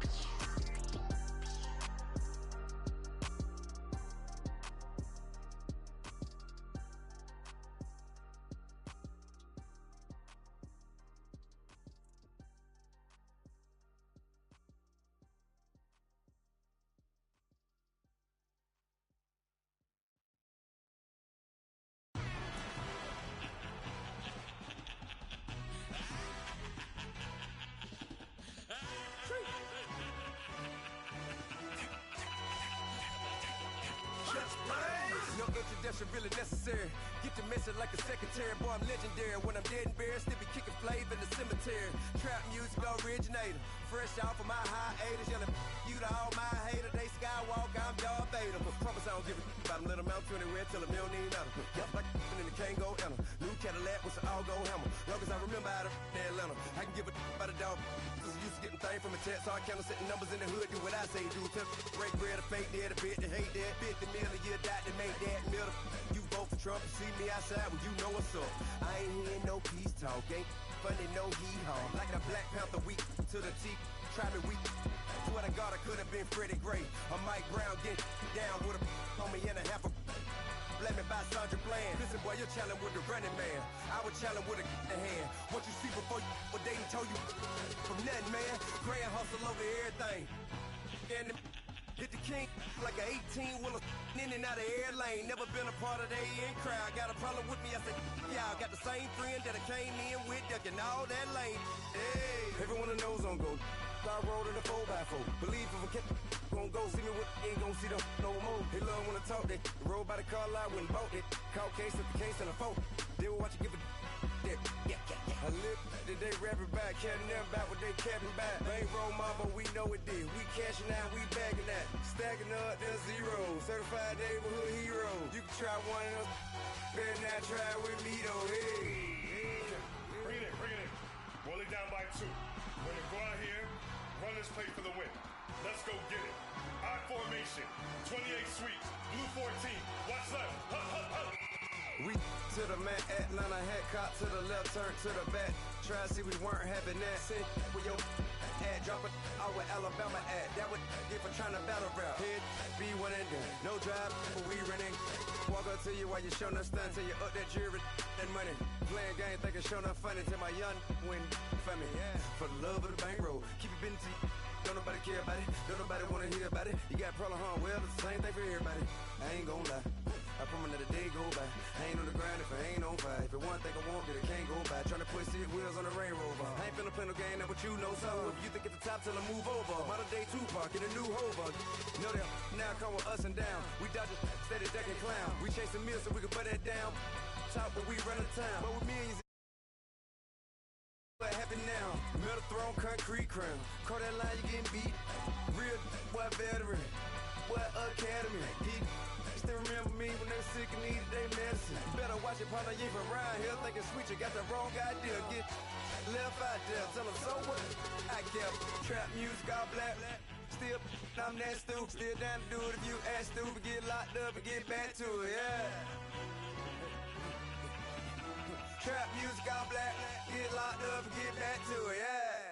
No introduction really necessary. Get the message like a secretary. Boy, I'm legendary. When I'm dead and buried, still be kicking flavor in the cemetery. Trap music originator. Fresh off of my hiatus. Yelling you to all my haters. They skywalk, I'm Darth Vader. Promise I don't give a about them. Let them out 20 red till them don't need nothing. Just like in the Kango Anna. New Cadillac with some all-go hammer. Long as I remember out of Atlanta. I can give a about a dog. Cause I'm used to getting things from a text. So I count setting numbers in the hood. Do what I say do. Tell break bread, a fake dead, a bit to hate that. 50 million, you die to make that middle. You vote for Trump, you see me outside when you know what's up. I ain't hearing no peace talk, ain't funny no hee-haw. Like the Black Panther weak to the teeth, try me weak. Swear to God I could have been Freddie Gray. Or Mike Brown get down with a homie and a half a. Blame me by by Sandra Bland. Listen, boy, you're challenging with the running man. I was challenging with a hand. What you see before you, what they done told you from nothing, man. Grand hustle over everything. And hit the king like an 18-wheeler in and out of air lane. Never been a part of the in crowd. Got a problem with me? I said, y'all got the same friend that I came in with, ducking all that lane. Hey, everyone knows on go. I rolled in a 4x4. Believe if I kept gon' go see me with ain't gon' see them no more. They love when I talk that. Roll by the car lot when bought it. Call case at the case and a phone. They will watch you give a that. Yeah. I live that they rapping back, caring them back what they capping back. Ain't roll my, but we know it did. We cashing out, we bagging that. Stacking up the zero. Certified neighborhood hero. You can try one of those. Better not try with me though. Hey. Bring it in. Roll it down by 2. We're gonna go out here, run this play for the win. Let's go get it. I formation, 28 sweeps, blue 14. Watch left. Hup. We to the man, Atlanta hat cop to the left, turn to the back. Try to see we weren't having that. Sit with your ad, drop it out with Alabama ad. That would get for trying to battle rap. Head, be one and done. No drive, but we running. Walk up to you while you showing us stun till you up that jury and money. Playing game, thinking showing up funny till my young win for me. Yeah. For the love of the bankroll, keep it busy. Don't nobody care about it. Don't nobody wanna hear about it. You got problem, huh? Well, it's the same thing for everybody. I ain't gon' lie. I promise that a day go by. I ain't on the grind if I ain't on fire. If it one thing I want, then it can't go by. Tryna put 6 wheels on the Range Rover. I ain't finna play no game, that what you know. So if you think at the top till I move over. Modern day Tupac in a new hover. Know that now come with us and down. We dodge it, steady duck and clown. We chasing meals so we can put that down. Top but we run the town. But with millions. What happened now? Metal throne, concrete crown. Call that line, you getting beat. Real boy veteran. Boy academy. He still remember me when they sick and needed their medicine. Better watch it, partner, you ain't from around here. Thinking sweet, you got the wrong idea. Get left out there. Tell them so what? I kept trap music, all black. Still, I'm that stupid. Still down to do it if you ask stupid. Get locked up and get back to it, yeah. Trap music, all black. Get locked up and get back to it, yeah.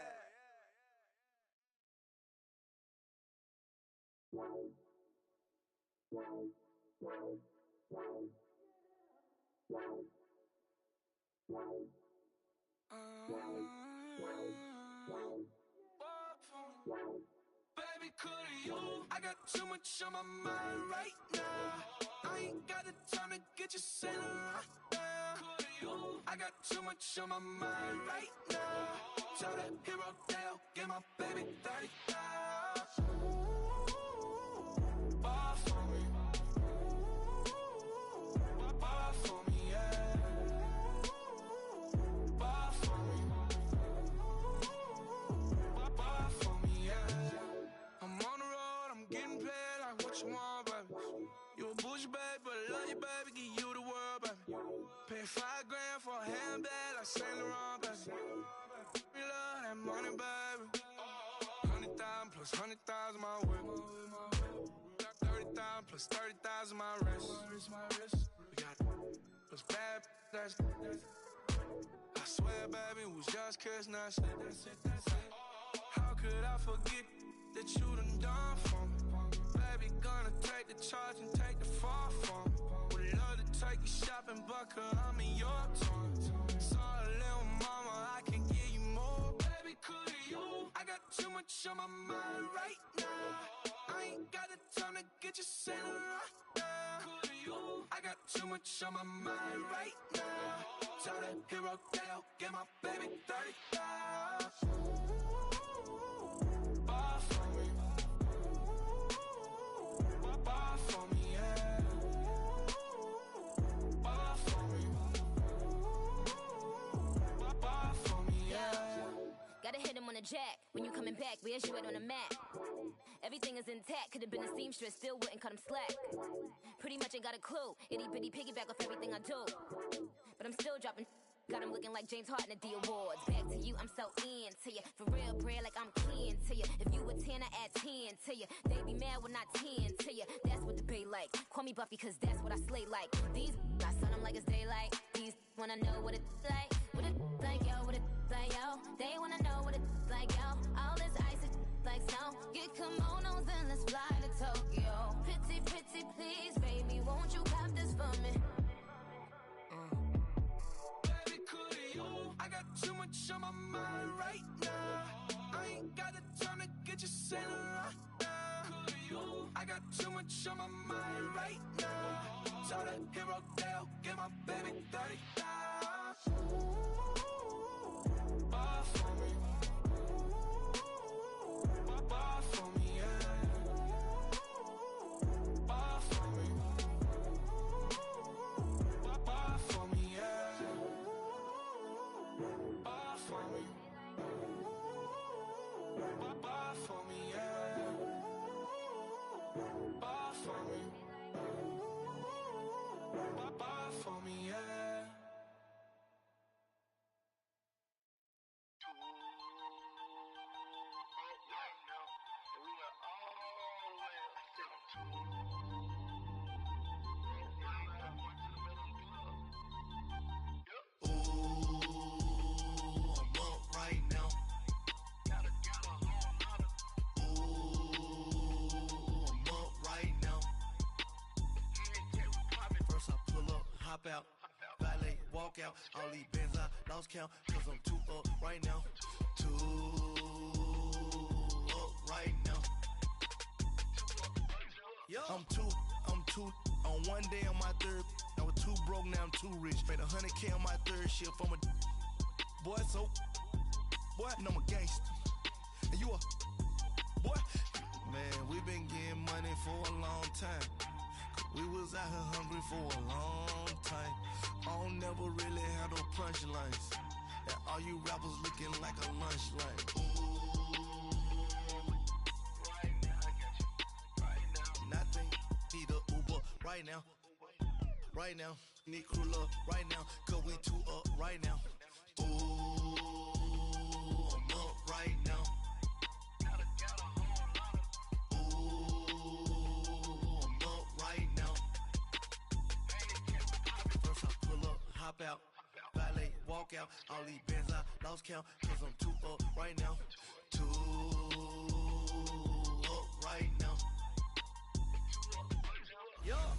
Baby, could you? I got too much on my mind right now. I ain't got the time to get you sailing right now. Could you? I got too much on my mind right now. Tell that hero Dale, get my baby 30,000. Bar for me. Bar for me, yeah. Bar for me. Bar for me, yeah. I'm on the road, I'm getting paid like what you want, baby. You a bougie, baby, but I love you, baby. Give you the world, baby. Pay $5 grand for a handbag like Saint Laurent, baby. We love that money, baby. 100,000 plus 100,000 my whip. 30,000 plus 30,000 my wrist. We got those bad, that's I swear, baby, it was just kiss, that's it. How could I forget that you done for me? Baby, gonna take the charge and take the fall from me. Would love to take you shopping, but I'm in your town. Sorry, little mama, I can give you more. Baby, could you? I got too much on my mind right now. I ain't got the time to get you sailing right now. Could you? I got too much on my mind right now. Tell that hero Dale, get my baby 30,000. Bar for me. Bar for me, yeah. Bar for me. Bar for me, yeah. Gotta hit him on the jack. When you coming back, where's you at on the map? Everything is intact. Could've been a seamstress, still wouldn't cut him slack. Pretty much ain't got a clue. Itty bitty piggyback off everything I do. But I'm still dropping. Got him looking like James Harden at the awards. Back to you, I'm so into you. For real, bread, like I'm kin to you. If you a 10, I add 10 to you. They be mad when I 10 to you. That's what the bay like. Call me Buffy, cause that's what I slay like. These I sun them like it's daylight. These wanna know what it's like. What it's like, yo, what it's like, yo. They wanna know what it's like, yo. All this ice is like snow. Get kimonos and let's fly to Tokyo. Pretty, pretty, please, baby, won't you pop this for me? too much on my mind right now. So the hero Dale, give my baby 30,000. Ball for me. Ball for me, yeah. Ball for me. Ball for me, yeah. Ball for me. Ball for me, yeah. Ball for me. Ball for me, yeah. Out, valet, walk out, all these bands I lost count, cause I'm too up right now, too up right now. I'm too, on one day on my third, I was too broke, now I'm too rich, made 100K on my third shift, I'm a boy, so, boy, and I'm a gangster, and you a, boy, man, we been getting money for a long time. We was out here hungry for a long time. I don't never really have no punchlines. And all you rappers looking like a lunch line. Right now, I got you. Right now. Nothing, need a Uber right now. Right now, need crew love right now. Cause we too up right now. Ooh, I'm up right now. Hop out, valet, walk out, all these bands I lost count, cause I'm too up right now, too up right now. Yeah,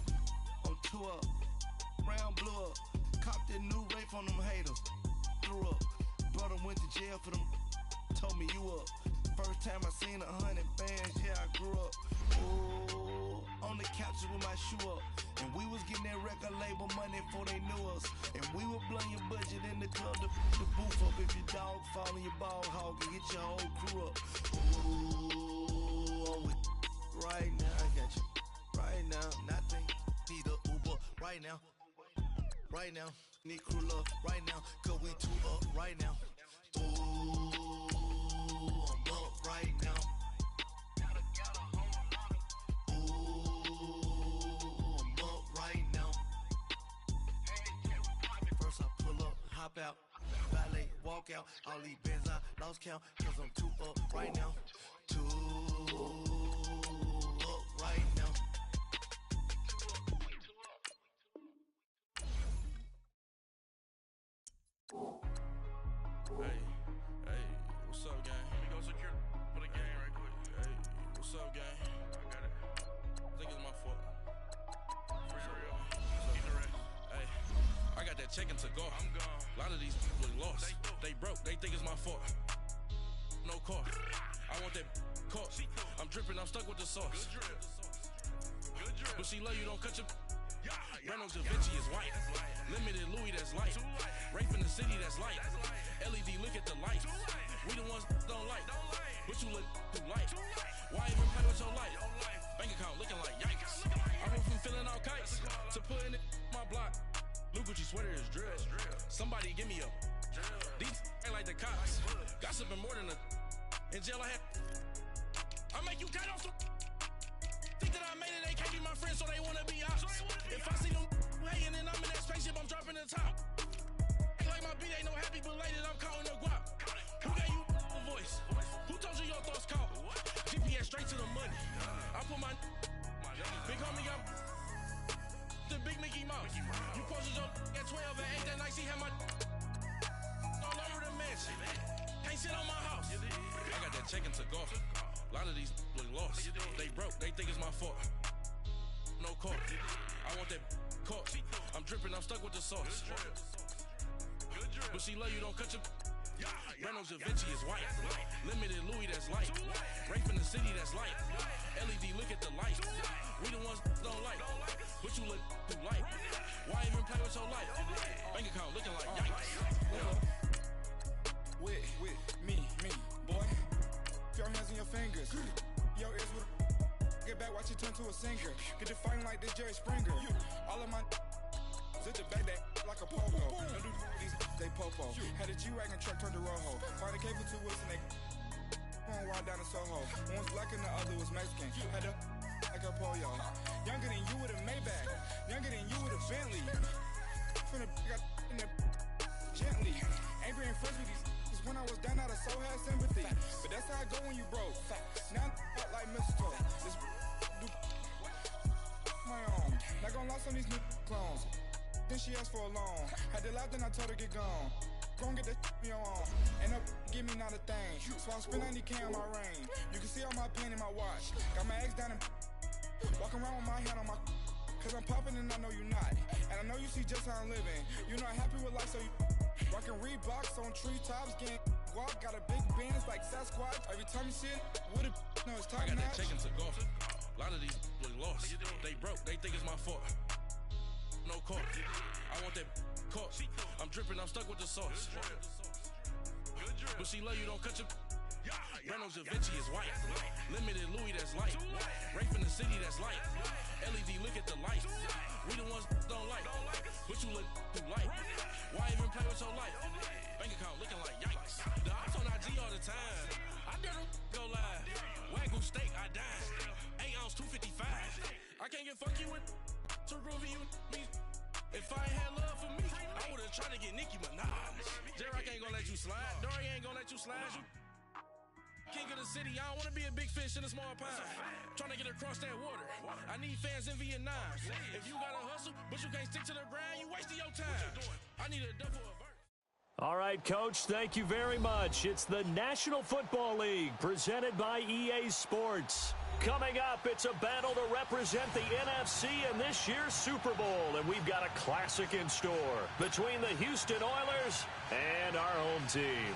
I'm too up, round blew up, copped that new rape on them haters, threw up, brother went to jail for them, told me you up, first time I seen 100 bands, yeah I grew up, ooh, on the couches with my shoe up. And we was getting that record label money before they knew us. And we were blowing your budget in the club to the booth up. If your dog fall in your ball hog and get your whole crew up. Ooh, right now, I got you. Right now, nothing, need a Uber right now. Right now, need crew love right now. Cause we too up right now. Ooh, I'm up right now. Hop out, valet, walk out, all these bands I lost count, cause I'm too up right now, too up right now. Hey, what's up, gang? Let me go secure for the game right quick. Hey, what's up, gang? I got it. I think it's my fault. For real. Keep the rest. Hey, I got that check-in to go. I'm gone. A lot of these people lost. They broke. They think it's my fault. No car. I want that caught. I'm dripping. I'm stuck with the sauce. Good drip. Good drip. But she love you. Don't cut your. Reynolds Da Vinci is white. Limited Louis, that's light. Rape in the city, that's light. LED, look at the light. We the ones don't like. But you look too light. Why even play with your life? Bank account looking like yikes. I went from filling out kites to putting it in my block. Blue Gucci sweater is drill. Somebody give me a. These ain't like the cops. Gossiping more than a. In jail I had. I make you cut off some. Think that I made it, they can't be my friends, so they wanna be ops. If I see them hanging and I'm in that spaceship, I'm dropping the top. Ain't like my beat ain't no happy belated, I'm counting the guap. Who gave you a voice? Who told you your thoughts count? GPS straight to the money. I put my big homie got the big Mickey Mouse. You posted your at 12 and 8 that night, she had my all over the mansion. Can't sit on my house. I got that check-in to go. A lot of these look lost. They broke, they think it's my fault. No car. I want that caught. I'm dripping, I'm stuck with the sauce. But she love you, don't cut your. Reynolds Da Vinci is white. Limited Louis, that's light. Rape in the city, that's light. LED, look at the light. We you look too light. Why even play with your life? Bank account looking like yikes. With me, boy. Your hands and your fingers. Your ears with get back, watch it turn to a singer. Get it fighting like this Jerry Springer. All of my sit the back that like a pogo. Don't do these they popo. Had a G-Wagon truck turned to Rojo. Find a cable 2 wheels and they going wild down in Soho. One was black and the other was Mexican. Had a like a pollo. Younger than you with a Maybach. Younger than you with a Bentley. From the got in the gently. Ain't being friends with these when I was down out of so had sympathy. But that's how I go when you broke. Now I'm like mistletoe. This do my own. Not gonna lie on these new clones. Then she asked for a loan. Had to laugh, then I told her get gone. Gon' get that me on. Ain't no give me not a thing. So I spend 90K on my ring. You can see all my pain in my watch. Got my ex down and walking around with my hand on my. Cause I'm popping and I know you not. And I know you see just how I'm living. You're not happy with life, so you rockin' Reeboks on treetops, getting guap. Got a big Benz like Sasquatch. Every time you see it, with a no, it's top I got that notch. taken to golf. A lot of these look lost. They broke, they think it's my fault. No court. I want that court. I'm dripping, I'm stuck with the sauce. But she love you, don't cut your. Breno Da Vinci is white. Limited Louis, that's light. Rafe in the city, that's light. LED, look at the light. We the ones don't like. But you look too light. Why even play with your life? Bank account looking like yikes. The ops on IG all the time. I dare them go live. Wagyu steak, I dine. 8 ounce, 255. I can't get fuck you with to groovy you me. If I ain't had love for me, I would've tried to get Nicki Minaj. J-Rock ain't gonna let you slide. Dory ain't gonna let you slide. You king of the city, I don't wanna be a big fish in a small pond. Trying to get across that water. I need fans in Vietnam. If you gotta hustle, but you can't stick to the grind, you wasting your time. I need a double of verse. All right, Coach, thank you very much. It's the National Football League presented by EA Sports. Coming up, it's a battle to represent the NFC in this year's Super Bowl, and we've got a classic in store between the Houston Oilers and our home team.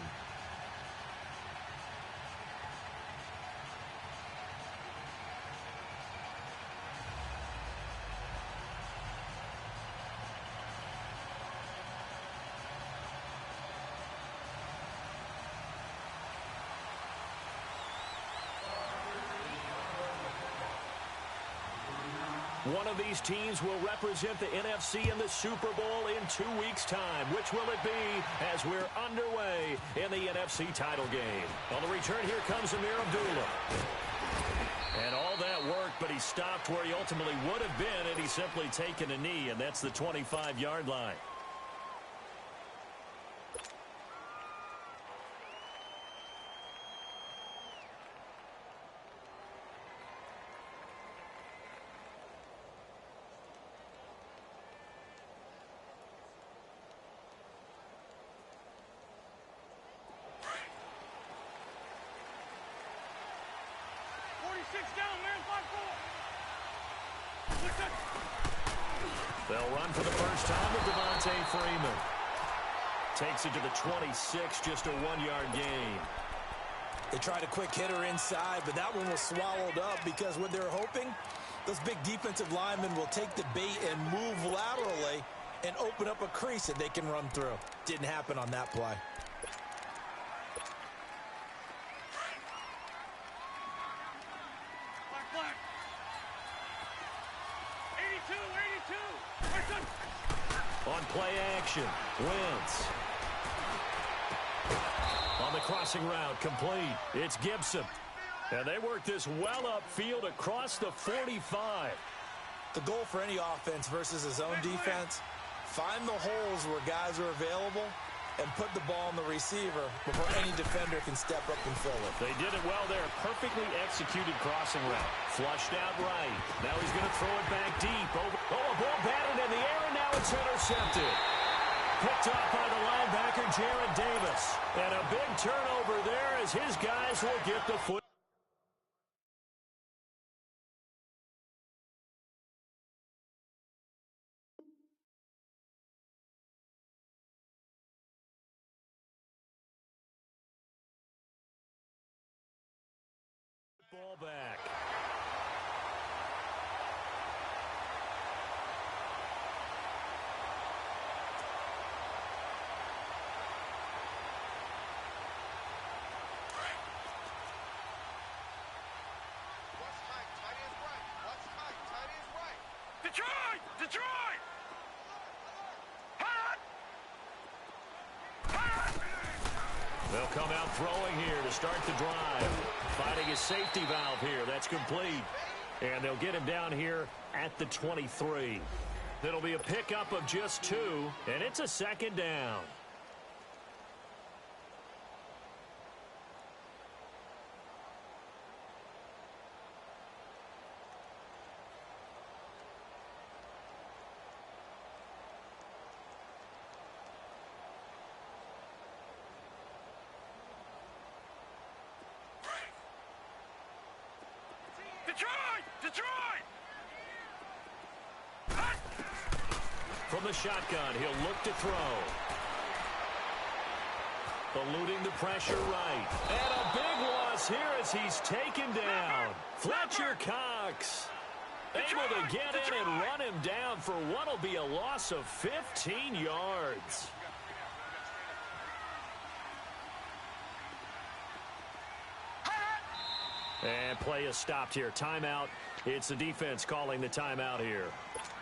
One of these teams will represent the NFC in the Super Bowl in 2 weeks' time. Which will it be as we're underway in the NFC title game? On the return, here comes Amir Abdullah. And all that worked, but he stopped where he ultimately would have been had he simply taken a knee, and that's the 25-yard line. They'll run for the first time with Devontae Freeman. Takes it to the 26, just a 1-yard gain. They tried a quick hitter inside, but that one was swallowed up because what they're hoping, those big defensive linemen will take the bait and move laterally and open up a crease that they can run through. Didn't happen on that play. On play action, Wentz. On the crossing route, complete. It's Gibson. And they work this well upfield across the 45. The goal for any offense versus his own defense, find the holes where guys are available and put the ball on the receiver before any defender can step up and fill it. They did it well there. Perfectly executed crossing route. Flushed out right. Now he's going to throw it back deep. Oh, a ball batted in the air, and now it's intercepted. Picked up by the linebacker, Jared Davis. And a big turnover there as his guys will get the foot. Ball back. Detroit! Detroit! They'll come out throwing here to start the drive. Finding his safety valve here. That's complete. And they'll get him down here at the 23. It'll be a pickup of just 2, and it's a second down. Detroit! Detroit! From the shotgun, he'll look to throw. Eluding the pressure right. And a big loss here as he's taken down. Fletcher Cox able to get in and run him down for what'll be a loss of 15 yards. And play is stopped here. Timeout. It's the defense calling the timeout here.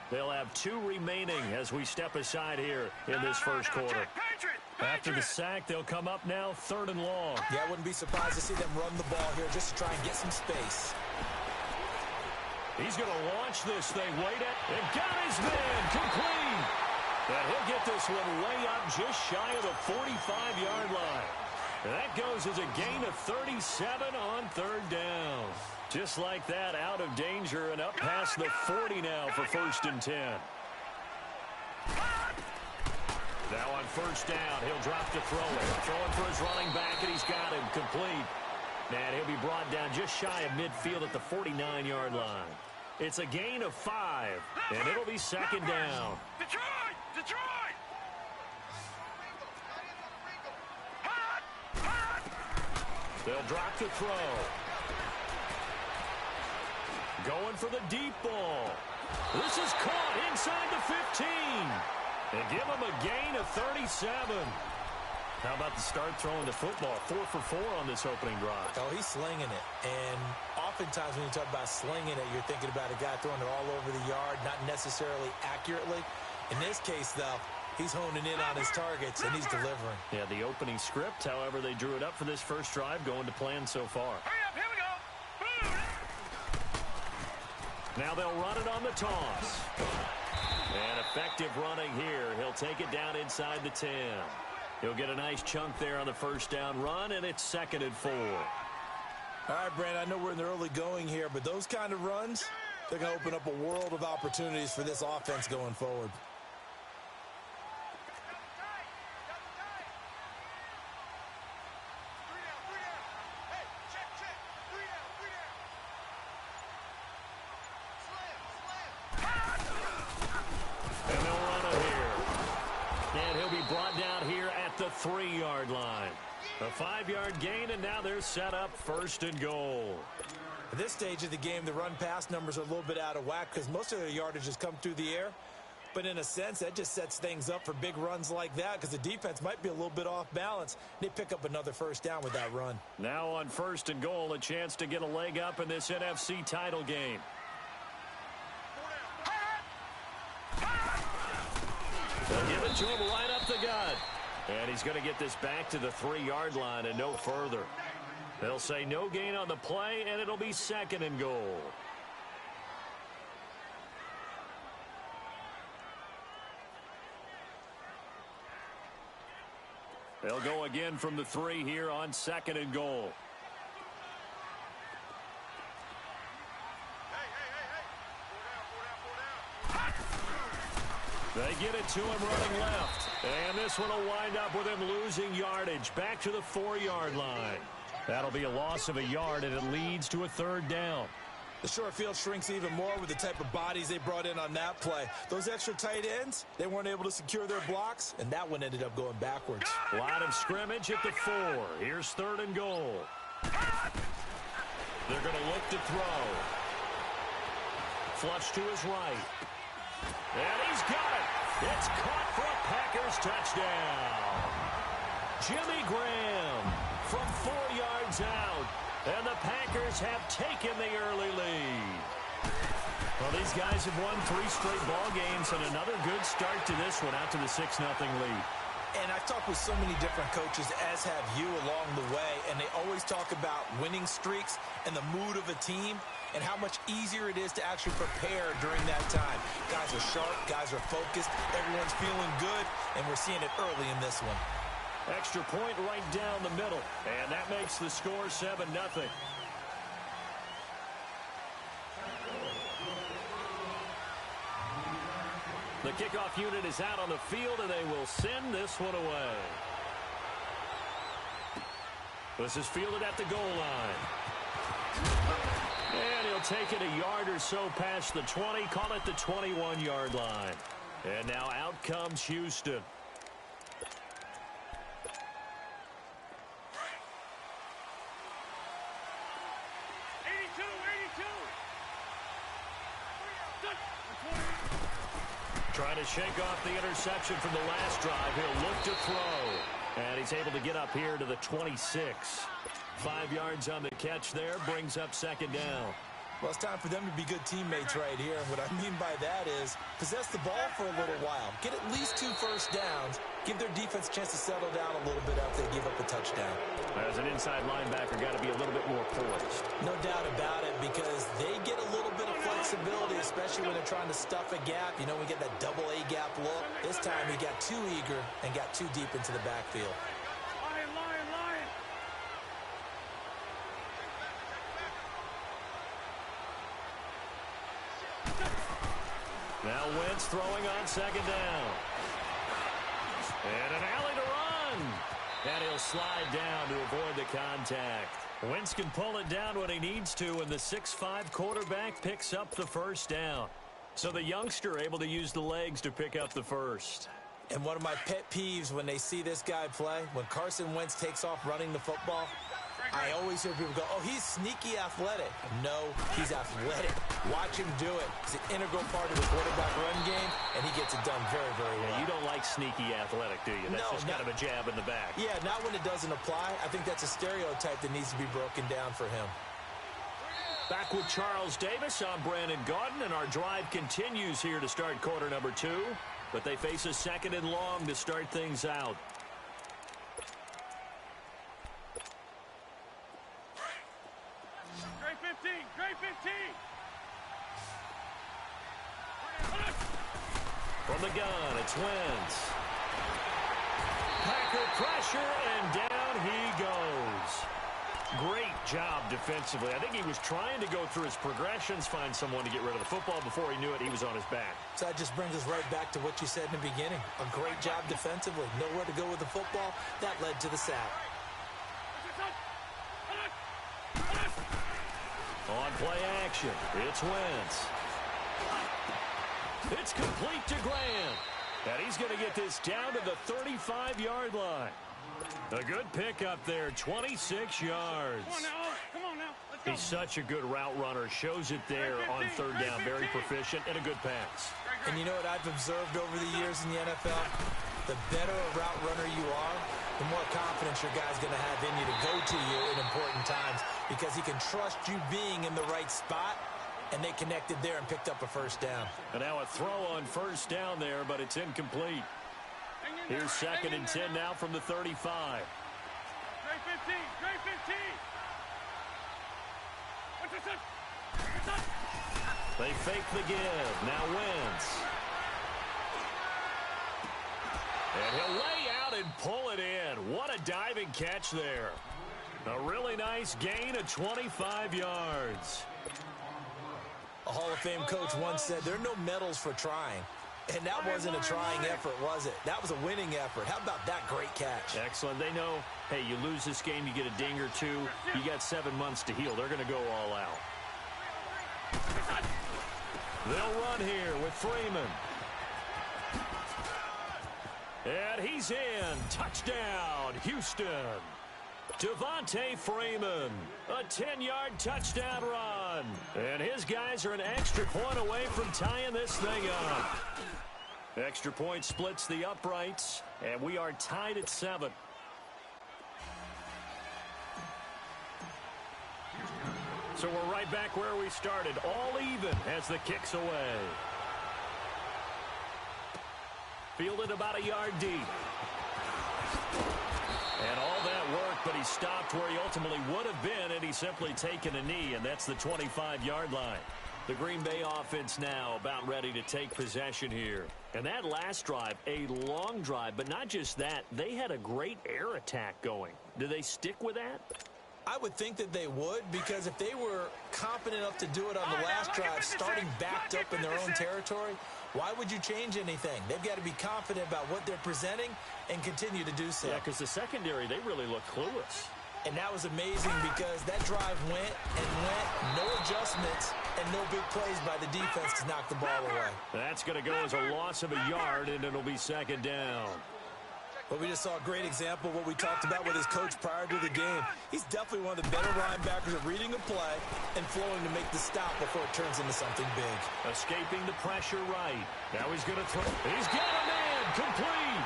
They'll have 2 remaining as we step aside here in this first quarter. After the sack, they'll come up now 3rd and long. Yeah, I wouldn't be surprised to see them run the ball here just to try and get some space. He's going to launch this thing. Wait it. And got his man. Complete. And he'll get this one way up just shy of the 45-yard line. And that goes as a gain of 37 on 3rd down. Just like that, out of danger and up past the 40 now for 1st and 10. Now on 1st down, he'll drop to throw it. Throwing for his running back, and he's got him complete. And he'll be brought down just shy of midfield at the 49-yard line. It's a gain of 5, and it'll be 2nd down. Detroit! Detroit! They'll drop to throw. Going for the deep ball. This is caught inside the 15. And give him a gain of 37. How about the start throwing the football? 4 for 4 on this opening drive. Oh, he's slinging it. And oftentimes when you talk about slinging it, you're thinking about a guy throwing it all over the yard, not necessarily accurately. In this case, though, he's honing in on his targets, and he's delivering. Yeah, the opening script, however, they drew it up for this first drive, going to plan so far. Hurry up, here we go! Now they'll run it on the toss. And effective running here. He'll take it down inside the 10. He'll get a nice chunk there on the 1st down run, and it's 2nd and 4. All right, Brandon, I know we're in the early going here, but those kind of runs, they're going to open up a world of opportunities for this offense going forward. Brought down here at the 3-yard line. A 5-yard gain, and now they're set up 1st and goal. At this stage of the game, the run-pass numbers are a little bit out of whack because most of their yardage has come through the air. But in a sense, that just sets things up for big runs like that because the defense might be a little bit off balance. They pick up another 1st down with that run. Now on 1st and goal, a chance to get a leg up in this NFC title game. They'll give it to him right up the gut. And he's going to get this back to the 3-yard line and no further. They'll say no gain on the play, and it'll be 2nd and goal. They'll go again from the 3 here on 2nd and goal. They get it to him running left. And this one will wind up with him losing yardage back to the 4-yard line. That'll be a loss of a yard, and it leads to a 3rd down. The short field shrinks even more with the type of bodies they brought in on that play. Those extra tight ends, they weren't able to secure their blocks, and that one ended up going backwards. Line of scrimmage at the 4. Here's 3rd and goal. They're going to look to throw. Flush to his right. And he's got it. It's caught for a Packers touchdown. Jimmy Graham from 4 yards out. And the Packers have taken the early lead. Well, these guys have won 3 straight ball games and another good start to this one out to the 6-0 lead. And I've talked with so many different coaches, as have you, along the way, and they always talk about winning streaks and the mood of a team and how much easier it is to actually prepare during that time. Guys are sharp, guys are focused, everyone's feeling good, and we're seeing it early in this one. Extra point right down the middle, and that makes the score 7-0. The kickoff unit is out on the field, and they will send this one away. This is fielded at the goal line. And he'll take it a yard or so past the 20, call it the 21-yard line. And now out comes Houston. Trying to shake off the interception from the last drive. He'll look to throw. And he's able to get up here to the 26. 5 yards on the catch there. Brings up 2nd down. Well, it's time for them to be good teammates right here. What I mean by that is possess the ball for a little while. Get at least 2 first downs. Give their defense a chance to settle down a little bit after they give up a touchdown. As an inside linebacker, got to be a little bit more poised. No doubt about it, because they get a little bit of flexibility, especially when they're trying to stuff a gap. You know, we get that double A gap look. This time he got too eager and got too deep into the backfield. Now Wentz throwing on 2nd down. And an alley to run. And he'll slide down to avoid the contact. Wentz can pull it down when he needs to, and the 6'5" quarterback picks up the first down. So the youngster able to use the legs to pick up the first. And one of my pet peeves when they see this guy play, when Carson Wentz takes off running the football, I always hear people go, oh, he's sneaky athletic. No, he's athletic. Watch him do it. It's an integral part of the quarterback run game, and he gets it done very, very well. Yeah, you don't like sneaky athletic, do you? That's just kind of a jab in the back. Yeah, not when it doesn't apply. I think that's a stereotype that needs to be broken down for him. Back with Charles Davis, I'm Brandon Gaudin, and our drive continues here to start quarter number 2. But they face a 2nd and long to start things out. Great 15, great 15. From the gun, it's Wentz. Packer pressure, and down he goes. Great job defensively. I think he was trying to go through his progressions, find someone to get rid of the football. Before he knew it, he was on his back. So that just brings us right back to what you said in the beginning. A great job defensively. Nowhere to go with the football. That led to the sack. On play action, it's Wentz. It's complete to Graham. And he's going to get this down to the 35-yard line. A good pickup there, 26 yards. Come on now. Let's go. He's such a good route runner. Shows it there on 3rd down. Very proficient and a good pass. And you know what I've observed over the years in the NFL? The better a route runner you are, the more confidence your guy's going to have in you to go to you in important times, because he can trust you being in the right spot, and they connected there and picked up a first down. And now a throw on 1st down there, but it's incomplete. Here's 2nd and 10 now from the 35. Great 15, great 15. What's this? They fake the give. Now Wentz. And he'll lay out and pull it in. What a diving catch there. A really nice gain of 25 yards. A Hall of Fame coach once said, there are no medals for trying. And that wasn't a trying effort, was it? That was a winning effort. How about that great catch? Excellent. They know, hey, you lose this game, you get a ding or 2. You got 7 months to heal. They're going to go all out. They'll run here with Freeman. And he's in. Touchdown, Houston. Devontae Freeman, a 10-yard touchdown run. And his guys are an extra point away from tying this thing up. Extra point splits the uprights, and we are tied at 7. So we're right back where we started, all even as the kick's away. Fielded about a yard deep. And all that work, but he stopped where he ultimately would have been had he simply taken a knee, and that's the 25-yard line. The Green Bay offense now about ready to take possession here. And that last drive, a long drive, but not just that, they had a great air attack going. Do they stick with that? I would think that they would, because if they were confident enough to do it on the last drive, starting backed up in their own territory, why would you change anything? They've got to be confident about what they're presenting and continue to do so. Yeah, because the secondary, they really look clueless. And that was amazing because that drive went and went, no adjustments, and no big plays by the defense to knock the ball away. That's going to go as a loss of a yard, and it'll be second down. Well, we just saw a great example of what we talked about with his coach prior to the game. He's definitely one of the better linebackers at reading a play and flowing to make the stop before it turns into something big. Escaping the pressure right. Now he's going to throw. He's got a man. Complete.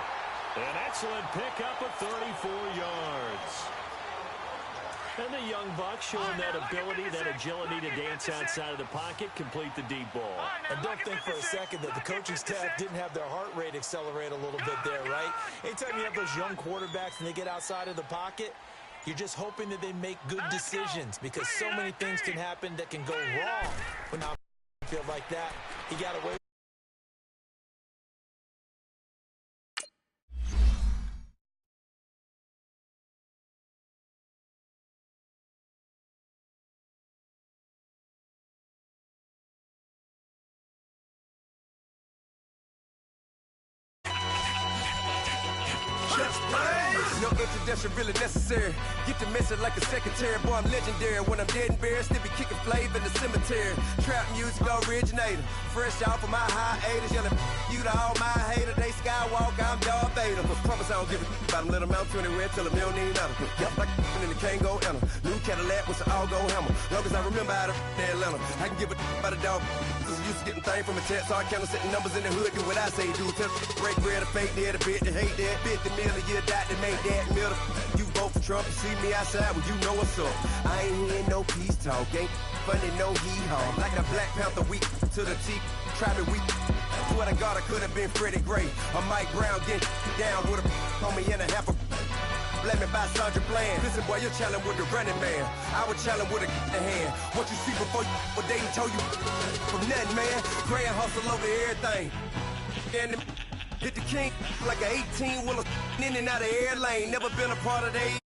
An excellent pickup of 34 yards. And the young buck showing that ability, that agility to dance outside of the pocket, complete the deep ball. And don't think for a second that the coaching staff didn't have their heart rate accelerate a little bit there, right? Anytime you have those young quarterbacks and they get outside of the pocket, you're just hoping that they make good decisions, because so many things can happen that can go wrong when I feel like that. He got away. No introduction really necessary. Get the message like a secretary. Boy, I'm legendary. When I'm dead and buried, still be kicking flavor in the cemetery. Trap music originator. Fresh off of my hiatus. Yelling you to all my haters. They skywalk, I'm Darth Vader. Promise I don't give a about them. Let them out 20 red till them don't need nothing. Yup, like in the Kango enter. New Cadillac with an all-go hammer. Long as I remember how to Atlanta. I can give a about a dog. Cause I'm used to getting things from a text. So I count setting numbers in the hood. Do what I say do. Tell break bread or fake dead. A bit to hate that. 50 million a year, die to make that. Middle, you vote for Trump, you see me outside, well, you know what's up. I ain't hearing no peace talk, ain't funny, no hee-haw. Like a Black Panther weak to the teeth, try me weak. Swear to God, I could have been Freddie Gray. Or Mike Brown getting down with a homie and a half a. Let me buy Sandra Bland. Listen, boy, you're challenging with the running man. I would challenge with a hand. What you see before you, what they told you from nothing, man. Grand hustle over everything. And hit the king like an 18-wheeler in and out of air lane. Never been a part of they.